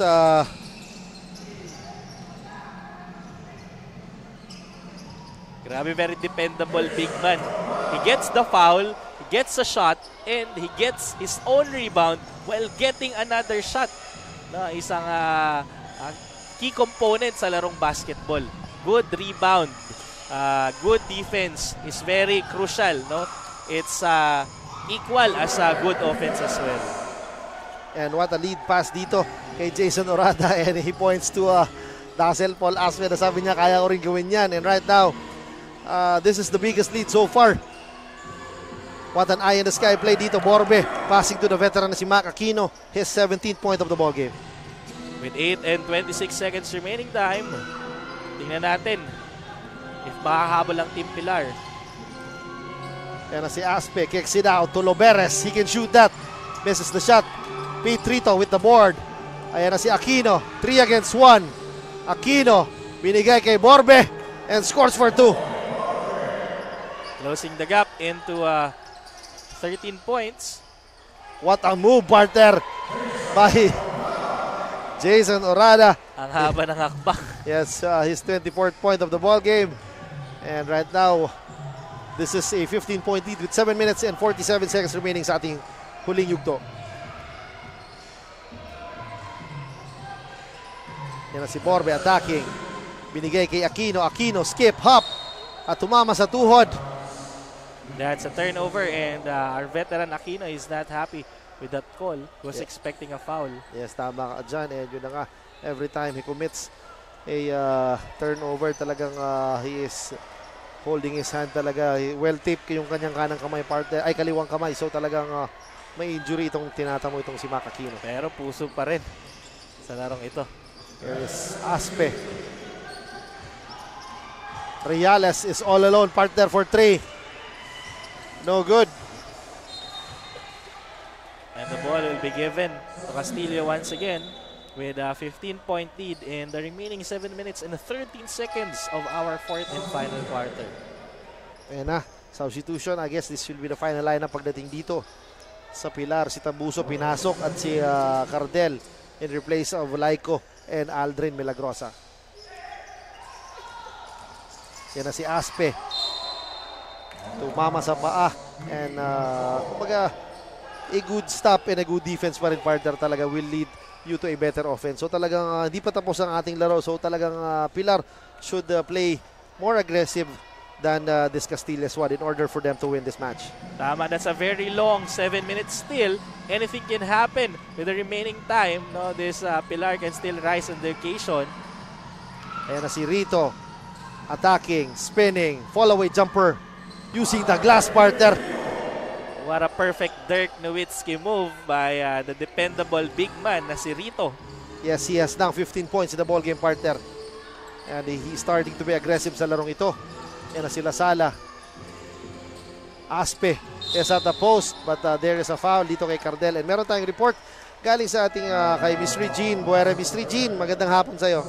grabe, very dependable big man. He gets the foul, he gets a shot, and he gets his own rebound while getting another shot. No, isang key component sa larong basketball. Good rebound, good defense is very crucial. No, it's equal as a good offense as well. And what a lead pass dito kay Jason Orada, and he points to Dazzle Paul Aspe na sabi niya kaya ko rin gawin yan. And right now, this is the biggest lead so far. What an eye in the sky play dito. Borbe passing to the veteran na si Mac Aquino. His 17th point of the ball game. With 8 and 26 seconds remaining time, tingnan natin if makahabol ang Team Pilar. Yan na si Aspe. Kicks it out to Loberes. He can shoot that. Misses the shot. Pete Rito with the board. Ayan na si Aquino. 3 against 1. Aquino binigay kay Borbe and scores for 2. Closing the gap into 13 points. What a move, partner, by Jason Orada. Ang haba ng hakbang. Yes, his 24th point of the ball game. And right now, this is a 15-point lead with 7 minutes and 47 seconds remaining sa ating huling yugto. Yan na si Borbe attacking. Binigay kay Aquino. Aquino skip, hop. At tumama sa tuhod. That's a turnover and our veteran Aquino is not happy with that call. He was expecting a foul. Yes, tama ka dyan. And yun na nga, every time he commits a turnover, talagang he is holding his hand talaga. Well taped yung kanyang kanang kamay partner, ay kaliwang kamay. So talagang may injury itong tinatamo itong si Mac Aquino. Pero puso pa rin sa larong ito. Here is Aspe. Reales is all alone, partner for 3. No good. And the ball will be given to Castillo once again with a 15-point lead in the remaining 7 minutes and 13 seconds of our fourth and final quarter. Ayan na, substitution. I guess this will be the final lineup pagdating dito. Sa Pilar, si Tabuso pinasok at si Cardel in replace of Laico and Aldrin Milagrosa. Yan na si Aspe. Tumama sa paa and kumbaga a good stop and a good defense pa rin, partner, talaga will lead you to a better offense. So talagang hindi pa tapos ang ating laro. So talagang Pilar should play more aggressive than this Castilla squad in order for them to win this match. Tama, that's a very long 7 minutes still. Anything can happen with the remaining time. No, this Pilar can still rise on the occasion. Ayan na si Rito. Attacking, spinning, fall away jumper. Using the glass, partner. What a perfect Dirk Nowitzki move by the dependable big man na si Rito. Yes, he has now 15 points in the ball game, partner. And he's starting to be aggressive sa larong ito. Yan na sila Sala. Aspe is at the post, but there is a foul dito kay Cardel. And meron tayong report galing sa ating kay Miss Regine Buere. Miss Regine, magandang hapon sa'yo.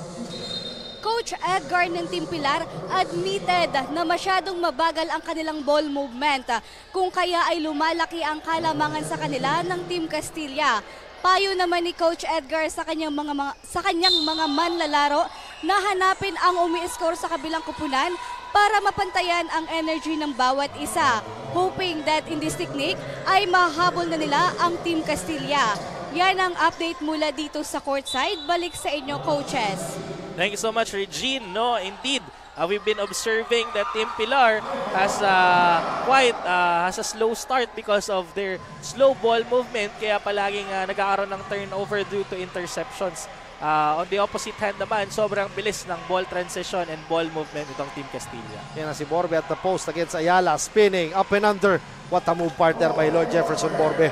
Coach Edgar ng Team Pilar admitted na masyadong mabagal ang kanilang ball movement, kung kaya ay lumalaki ang kalamangan sa kanila ng Team Castilla. Payo naman ni Coach Edgar sa kanyang mga manlalaro na hanapin ang umi-score sa kabilang kupunan para mapantayan ang energy ng bawat isa, hoping that in this technique ay mahabol na nila ang Team Castilla. Yan ang update mula dito sa courtside. Balik sa inyo, coaches. Thank you so much, Regine. No, indeed, we've been observing that Team Pilar has has a slow start because of their slow ball movement. Kaya palaging nagkakaroon ng turnover due to interceptions. On the opposite hand naman, sobrang bilis ng ball transition and ball movement itong Team Castilla. Yan na si Borbe at the post against Ayala. Spinning, up and under. What a move, partner, by Lord Jefferson Borbe.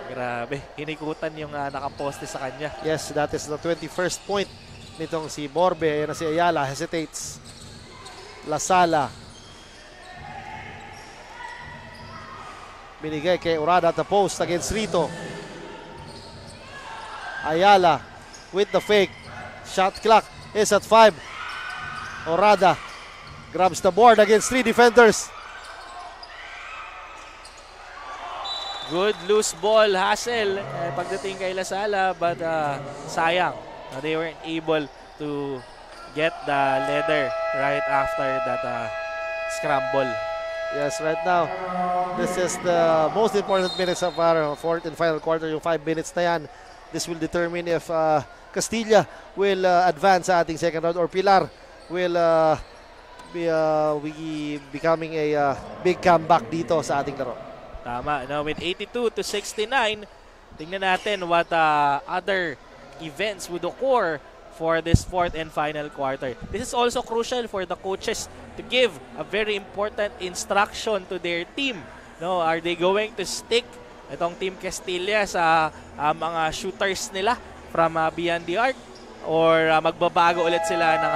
Grabe, hinikutan yung nakaposte sa kanya. Yes, that is the 21st point nitong si Borbe. Yan na si Ayala, hesitates. Lasala. Binigay kay Urada at the post against Rito. Ayala with the fake. Shot clock is at 5. Urada grabs the board against 3 defenders. Good loose ball hustle pagdating kay Lasala, but sayang. They weren't able to get the leather right after that scramble. Yes, right now, this is the most important minutes of our fourth and final quarter. Yung 5 minutes na yan, this will determine if Castilla will advance sa ating second round or Pilar will be becoming a big comeback dito sa ating laro. Tama. Now with 82-69, tingnan natin what other events would occur for this fourth and final quarter. This is also crucial for the coaches to give a very important instruction to their team. No, are they going to stick itong Team Castilla sa mga shooters nila from beyond the arc, or magbabago ulit sila ng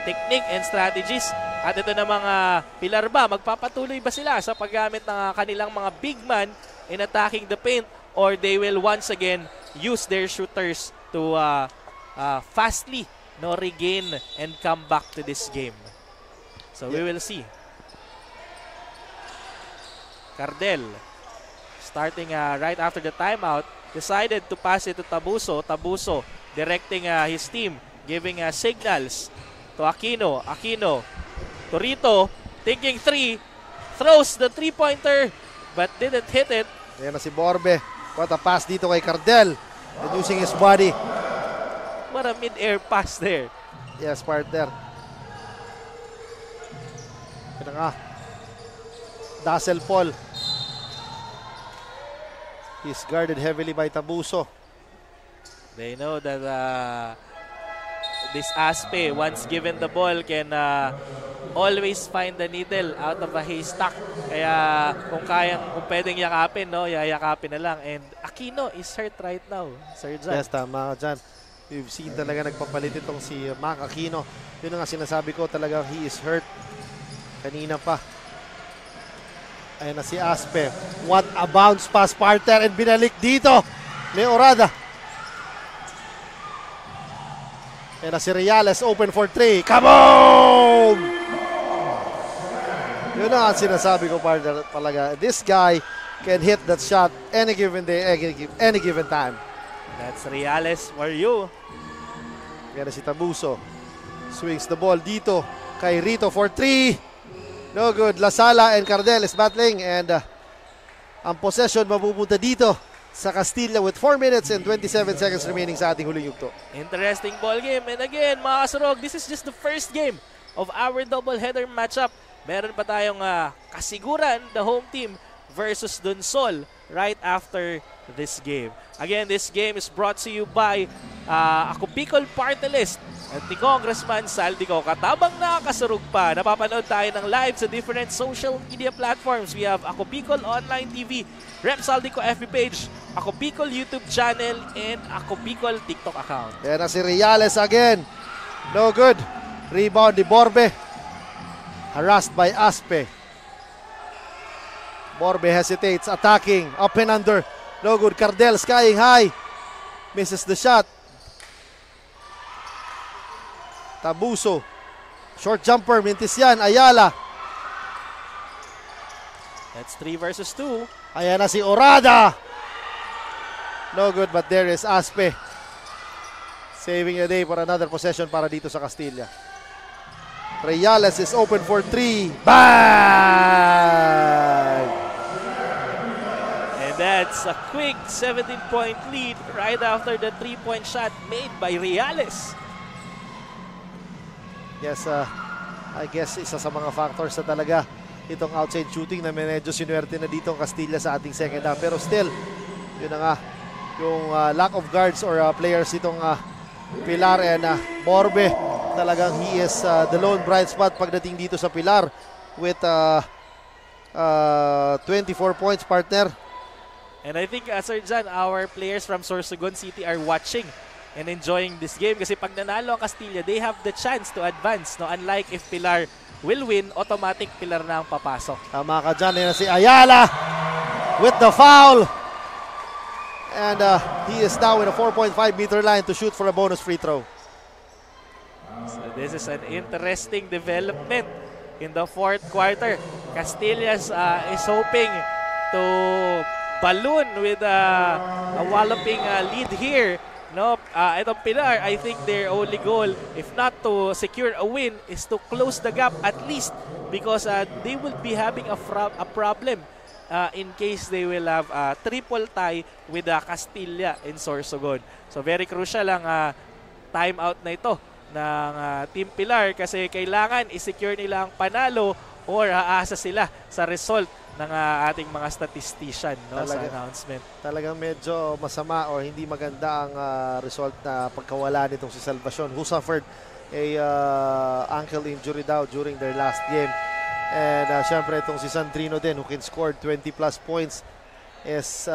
technique and strategies? At ito na mga Pilar ba, magpapatuloy ba sila sa paggamit ng kanilang mga big man in attacking the paint, or they will once again use their shooters to fastly regain and come back to this game? So we will see. Cardel, starting right after the timeout, decided to pass it to Tabuso. Tabuso directing his team, giving signals to Aquino. Aquino to Rito, thinking 3, throws the 3-pointer, but didn't hit it. Ayan na si Borbe. What a pass dito kay Cardel, and using his body. What a mid-air pass there Yes, partner. Ito nga. Dazzle Paul. He's guarded heavily by Tabuso. They know that this Aspe, once given the ball, can always find the needle out of a haystack. Kaya kung pwedeng yakapin, no, yayakapin na lang. And Aquino is hurt right now, Sir Jan. Yes, tama ka dyan. We've seen talaga nagpapalit itong si Mac Aquino. Yun nga sinasabi ko, talagang he is hurt. Kanina pa. Ayan na si Aspe. What a bounce pass, partner, and binalik dito ni Orada. Ayan na si Reales, open for 3. Kaboom! Yun na ang sinasabi ko, partner, talaga. This guy can hit that shot any given day, any given time. That's Reales for you. Ayan na si Tabuso. Swings the ball dito kay Rito for 3. No good. Lasala and Cardel is battling, and ang possession mapupunta dito sa Castilla with 4 minutes and 27 seconds remaining sa ating huling yugto. Interesting ball game. And again, mga kasurog, this is just the first game of our doubleheader matchup. Meron pa tayong kasiguran, the home team versus Donsol right after this game. Again, this game is brought to you by Ako Bicol Party List at ni Congressman Saldico. Katabang nakakasurog pa. Napapanood tayo ng live sa different social media platforms. We have Ako Bicol Online TV, Rep Saldico FB page, Ako Bicol YouTube channel, and Ako Bicol TikTok account. Yan na si Reales again. No good. Rebound ni Borbe. Harassed by Aspe. Borbe hesitates, attacking, up and under. No good. Cardel skying high. Misses the shot. Tabuso. Short jumper. Mintis yan. Ayala. That's 3 versus 2. Ayan na si Orada. No good, but there is Aspe. Saving the day for another possession para dito sa Castilla. Reales is open for 3. Bang! And that's a quick 17-point lead right after the 3-point shot made by Reales. Yes, I guess isa sa mga factors na talaga itong outside shooting na medyo sinuwerte na dito ang Castilla sa ating second half. Pero still, yun na nga, yung lack of guards or players itong Pilar and Borbe. Talagang he is the lone bright spot pagdating dito sa Pilar with 24 points, partner. And I think, Sir Jan, our players from Sorsogon City are watching and enjoying this game kasi pag nanalo ang Castilla, they have the chance to advance. No? Unlike if Pilar will win, automatic Pilar na ang papasok. Tama ka dyan. Yan si Ayala with the foul. And he is now in a 4.5 meter line to shoot for a bonus free throw. So this is an interesting development in the fourth quarter. Castilla is hoping to balloon with a walloping lead here. No, itong Pilar, I think their only goal, if not to secure a win, is to close the gap at least because they will be having a problem in case they will have a triple tie with Castilla in Sorsogon. So very crucial ang timeout na ito ng Team Pilar kasi kailangan i-secure nila ang panalo or aasa sila sa result ng ating mga statistician, no, sa announcement. Talagang medyo masama o hindi maganda ang result na pagkawala nitong si Salvacion, who suffered a ankle injury daw during their last game. And syempre itong si Sandrino din, who can score 20 plus points, is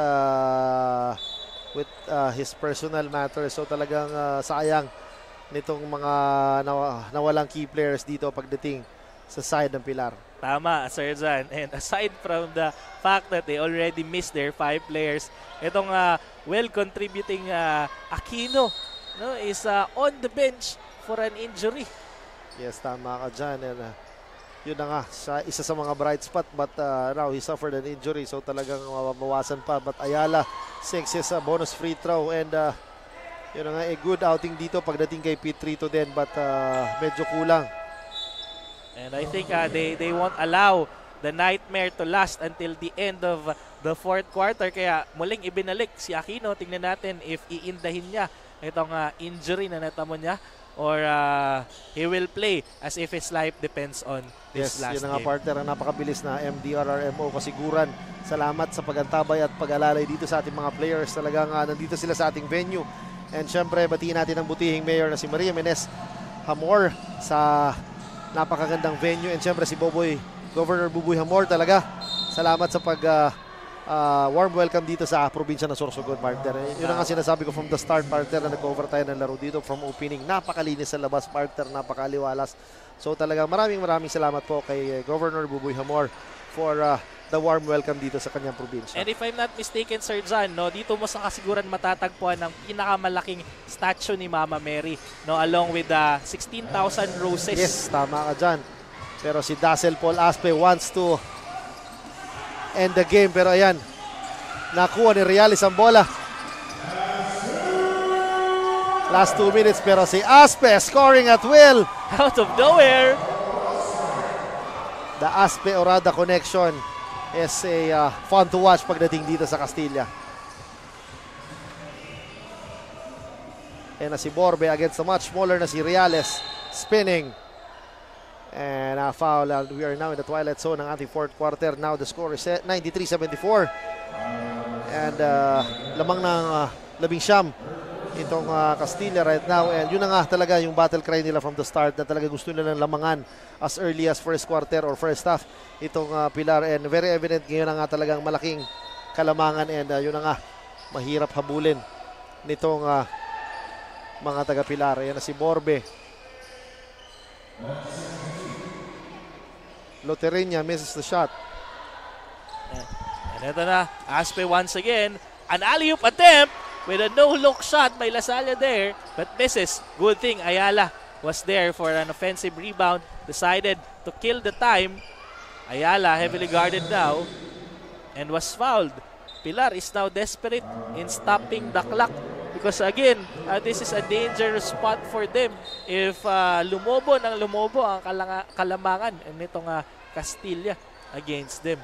with his personal matters. So talagang sayang nitong mga nawalang key players dito pagdating sa side ng Pilar. Tama, Sir Jan. And aside from the fact that they already missed their 5 players, itong well-contributing Aquino, no, is on the bench for an injury. Yes, tama ka dyan. And, yun na nga, isa sa mga bright spot, but now he suffered an injury, so talagang mabawasan pa. But Ayala, 6 is a bonus free throw, and yun na nga, a good outing dito pagdating kay Pete Rito din, but medyo kulang. And I think they won't allow the nightmare to last until the end of the fourth quarter. Kaya muling ibinalik si Aquino. Tingnan natin if iindahin niya itong injury na natamo niya or he will play as if his life depends on this last yun game. nga partner, ang napakabilis na MDRRMO kasiguran. Salamat sa pagantabay at pag-alalay dito sa ating mga players. Talagang nandito sila sa ating venue. And syempre, batiin natin ang butihing mayor na si Maria Menes Hamor sa napakagandang venue. And syempre si Governor Buboy Hamor talaga. Salamat sa warm welcome dito sa probinsya ng Sorsogon, partner. Yun ang nga sinasabi ko from the start, partner, na nag-cover tayo ng laro dito from opening. Napakalinis sa labas, partner, napakaliwalas. So talagang maraming salamat po kay Governor Buboy Hamor for the warm welcome dito sa kanyang probinsya. And if I'm not mistaken, Sir John, no, dito mo sa kasiguran matatagpuan ng pinakamalaking statue ni Mama Mary, no, along with 16,000 roses. Yes, tama ka dyan. Pero si Dazzle Paul Aspe wants to end the game, pero ayan, nakuha ni Reales ang bola. Last 2 minutes, pero si Aspe scoring at will. Out of nowhere. The Aspe Orada connection is a fun to watch pagdating dito sa Castilla. And si Borbe against the much smaller na si Reales, spinning. And foul. We are now in the twilight zone ng ating fourth quarter. Now the score is 93-74. And lamang ng 11 itong Castilla right now. And yun na nga talaga yung battle cry nila from the start, na talaga gusto nila ng lamangan as early as first quarter or first half itong Pilar. And very evident ngayon na nga talagang malaking kalamangan. And yun na nga, mahirap habulin nitong mga taga-Pilar. Yan na si Borbe. Lotereña misses the shot. And ito na, Aspe once again. An alley-oop attempt with a no-look shot by Lasalle there, but misses. Good thing Ayala was there for an offensive rebound. Decided to kill the time. Ayala heavily guarded now and was fouled. Pilar is now desperate in stopping the clock because again, this is a dangerous spot for them. If lumobo ang kalamangan nitong Castilla against them.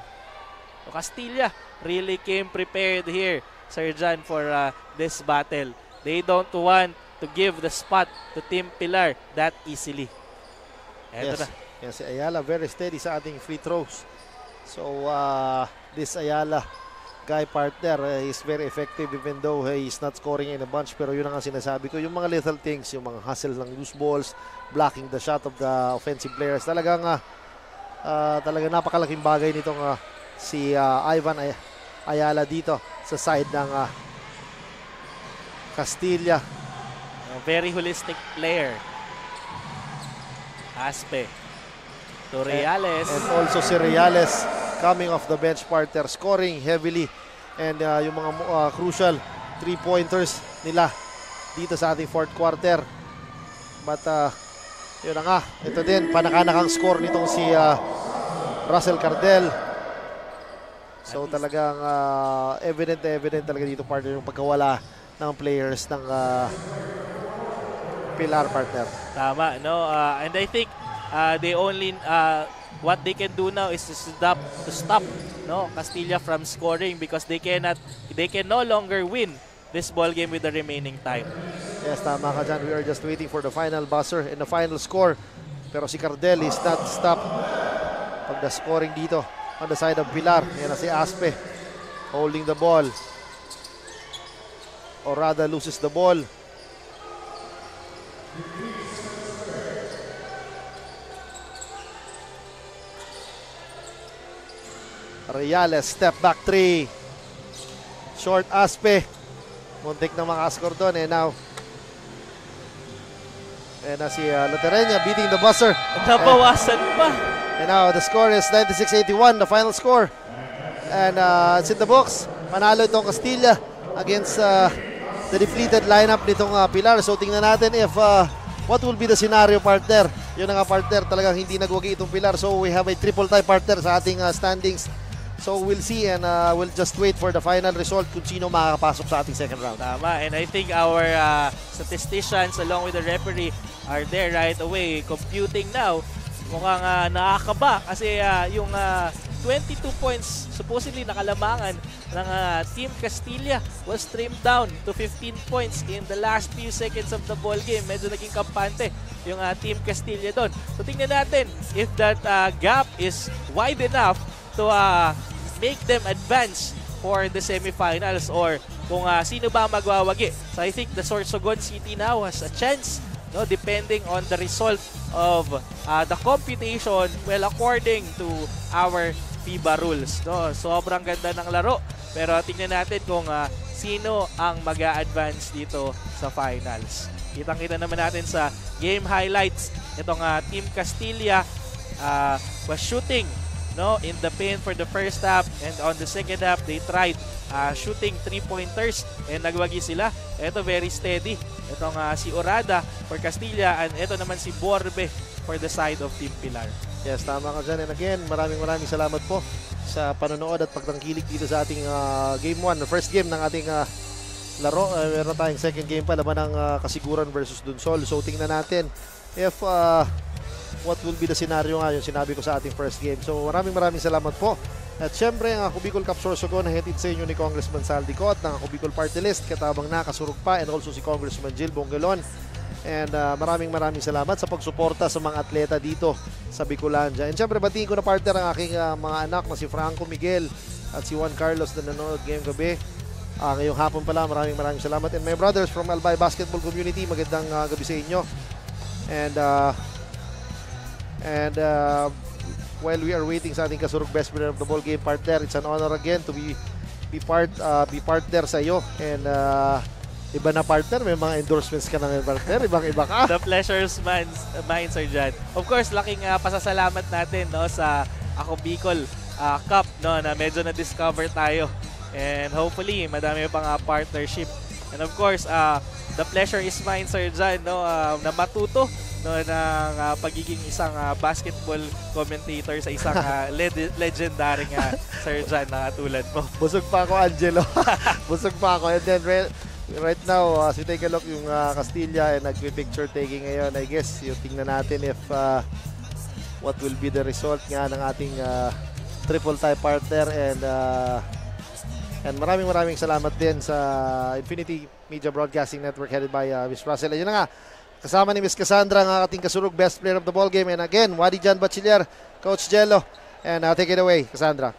So Castilla really came prepared here, Sir John, for this battle. They don't want to give the spot to Team Pilar that easily. Yes. Yes, si Ayala very steady sa ating free throws. So this Ayala guy, partner, is very effective even though he is not scoring in a bunch. Pero yun ang sinasabi ko, yung mga little things, yung mga hustle ng loose balls, blocking the shot of the offensive players, talagang napakalaking bagay nitong si Ivan Ayala dito sa side ng Castilla. A very holistic player. Aspe to Reales. And also si Reales coming off the bench, partner, scoring heavily. And yung mga crucial 3-pointers nila dito sa ating fourth quarter. But yun na nga, ito din, panakanakang score nitong si Russell Cardel. So talagang evident talaga dito, partner, yung pagkawala ng players ng Pilar, partner. Tama, no? And I think they only what they can do now is to stop no Castilla from scoring because they can no longer win this ball game with the remaining time. Yes, tama ka dyan. We are just waiting for the final buzzer and the final score. Pero si Cardel is not stopped pag the scoring dito on the side of Pilar. Yan na si Aspe holding the ball. Orada loses the ball. Reales, step back 3. Short Aspe. Muntik na makascore doon. And now, si Lotereña beating the buzzer. Nabawasan pa. And now, the score is 96-81, the final score. And it's in the books. Panalo itong Castilla against the depleted lineup nitong Pilar. So, tingnan natin if what will be the scenario, partner. Yun na nga, partner, talagang hindi nagwagi itong Pilar. So, we have a triple tie, partner, sa ating standings. So we'll see and we'll just wait for the final result kung sino makakapasok sa ating second round. Tama, and I think our statisticians along with the referee are there right away computing now. Mukhang nakakaba kasi yung 22 points supposedly nakalamangan ng Team Castilla was trimmed down to 15 points in the last few seconds of the ball game. Medyo naging kampante yung Team Castilla doon. So tingnan natin if that gap is wide enough to make them advance for the semifinals or kung sino ba magwawagi. So I think the Sorsogon City now has a chance, no, depending on the result of the computation, well, according to our FIBA rules. No? Sobrang ganda ng laro. Pero tingnan natin kung sino ang mag-a-advance dito sa finals. Kitang-kita naman natin sa game highlights. Itong Team Castilla was shooting, no, in the paint for the first half, and on the second half they tried shooting 3-pointers and nagwagi sila. Ito very steady. Itong si Orada for Castilla, and ito naman si Borbe for the side of Team Pilar. Yes, tama ka dyan. And again, maraming salamat po sa panonood at pagtangkilik dito sa ating Game 1, the first game ng ating laro. Meron tayong second game pa, laban ng Kasiguran versus Dunsol. So tingnan natin if what will be the scenario nga, yung sinabi ko sa ating first game. So maraming salamat po. At syempre, ang Ako Bicol Cup Sorsogon na hatid sa inyo ni Congressman Saldico at ng Ako Bicol Party List, katabang na Kasurug pa, and also si Congressman Jill Bongelon. And maraming salamat sa pagsuporta sa mga atleta dito sa Bicolandia. And syempre, batiin ko na partner ang aking mga anak na si Franco Miguel at si Juan Carlos na nanonood ngayong gabi. Ngayong hapon pala, maraming salamat. And my brothers from Albay Basketball Community, magandang gabi sa inyo. And while we are waiting sa ating Kasurug Best Player of the Ball Game partner, it's an honor again to be partner sa iyo. And iba na partner, may mga endorsements ka ng partner, ibang-iba ka. The pleasure's mine, Sir John. Of course, laking pasasalamat natin, no, sa Ako Bicol Cup, no, na medyo na-discover tayo. And hopefully, madami pang partnership. And of course, the pleasure is mine, Sir John, no, na matuto, no, ng pagiging isang basketball commentator sa isang legendary Sir John na tulad mo. Busog pa ako, Angelo. Busog pa ako. And then, right now, as we take a look yung Castilla and nagpi-picture taking ngayon, I guess, yung tingnan natin if what will be the result nga ng ating triple tie partner. And maraming salamat din sa Infinity Media Broadcasting Network headed by Miss Russell. Ayun na nga, kasama ni Miss Cassandra ang ating Kasurug Best Player of the Ball Game. And again, Wadi Jan Bachiller, Coach Jello. And take it away, Cassandra.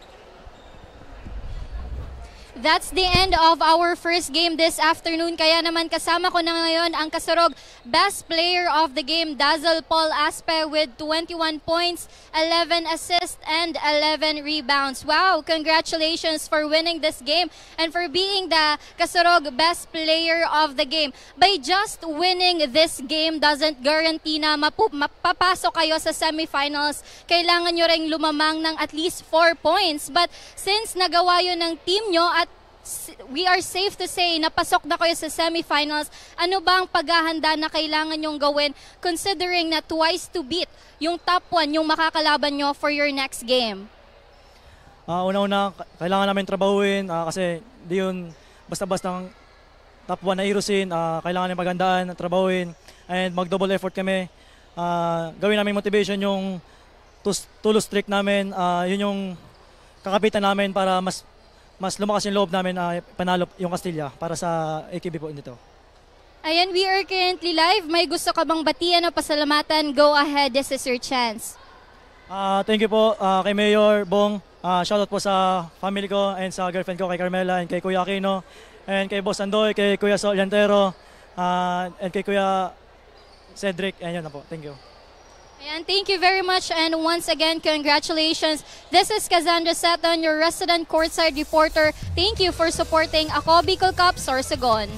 That's the end of our first game this afternoon. Kaya naman kasama ko na ngayon ang Kasurug Best Player of the Game, Dazzle Paul Aspe, with 21 points, 11 assists, and 11 rebounds. Wow! Congratulations for winning this game and for being the Kasurug Best Player of the Game. By just winning this game doesn't guarantee na mapapasok kayo sa semifinals. Kailangan nyo ring lumamang ng at least 4 points. But since nagawa yun ng team nyo at we are safe to say na pasok na kayo sa semifinals, ano ba ang paghahanda na kailangan nyong gawin considering na twice to beat yung top 1 yung makakalaban nyo for your next game? Una-una, kailangan namin trabahuin kasi di yun basta-basta top 1 na irusin. Kailangan namin magandaan, trabahuin, and mag-double effort kami. Gawin namin motivation yung tulo streak namin. Yun yung kakapitan namin para mas lumakas yung loob namin panalo yung Castilla para sa AKB po nito. Ayan, we are currently live. May gusto ka bang batian o pasalamatan? Go ahead, this is your chance. Thank you po kay Mayor Bong. Shoutout po sa family ko and sa girlfriend ko, kay Carmela, and kay Kuya Aquino, and kay Boss Andoy, kay Kuya Sol Llantero, and kay Kuya Cedric. And yun na po. Thank you. And thank you very much, and once again, congratulations. This is Cassandra Seton, your resident courtside reporter. Thank you for supporting Ako Bicol Cup Sorsogon.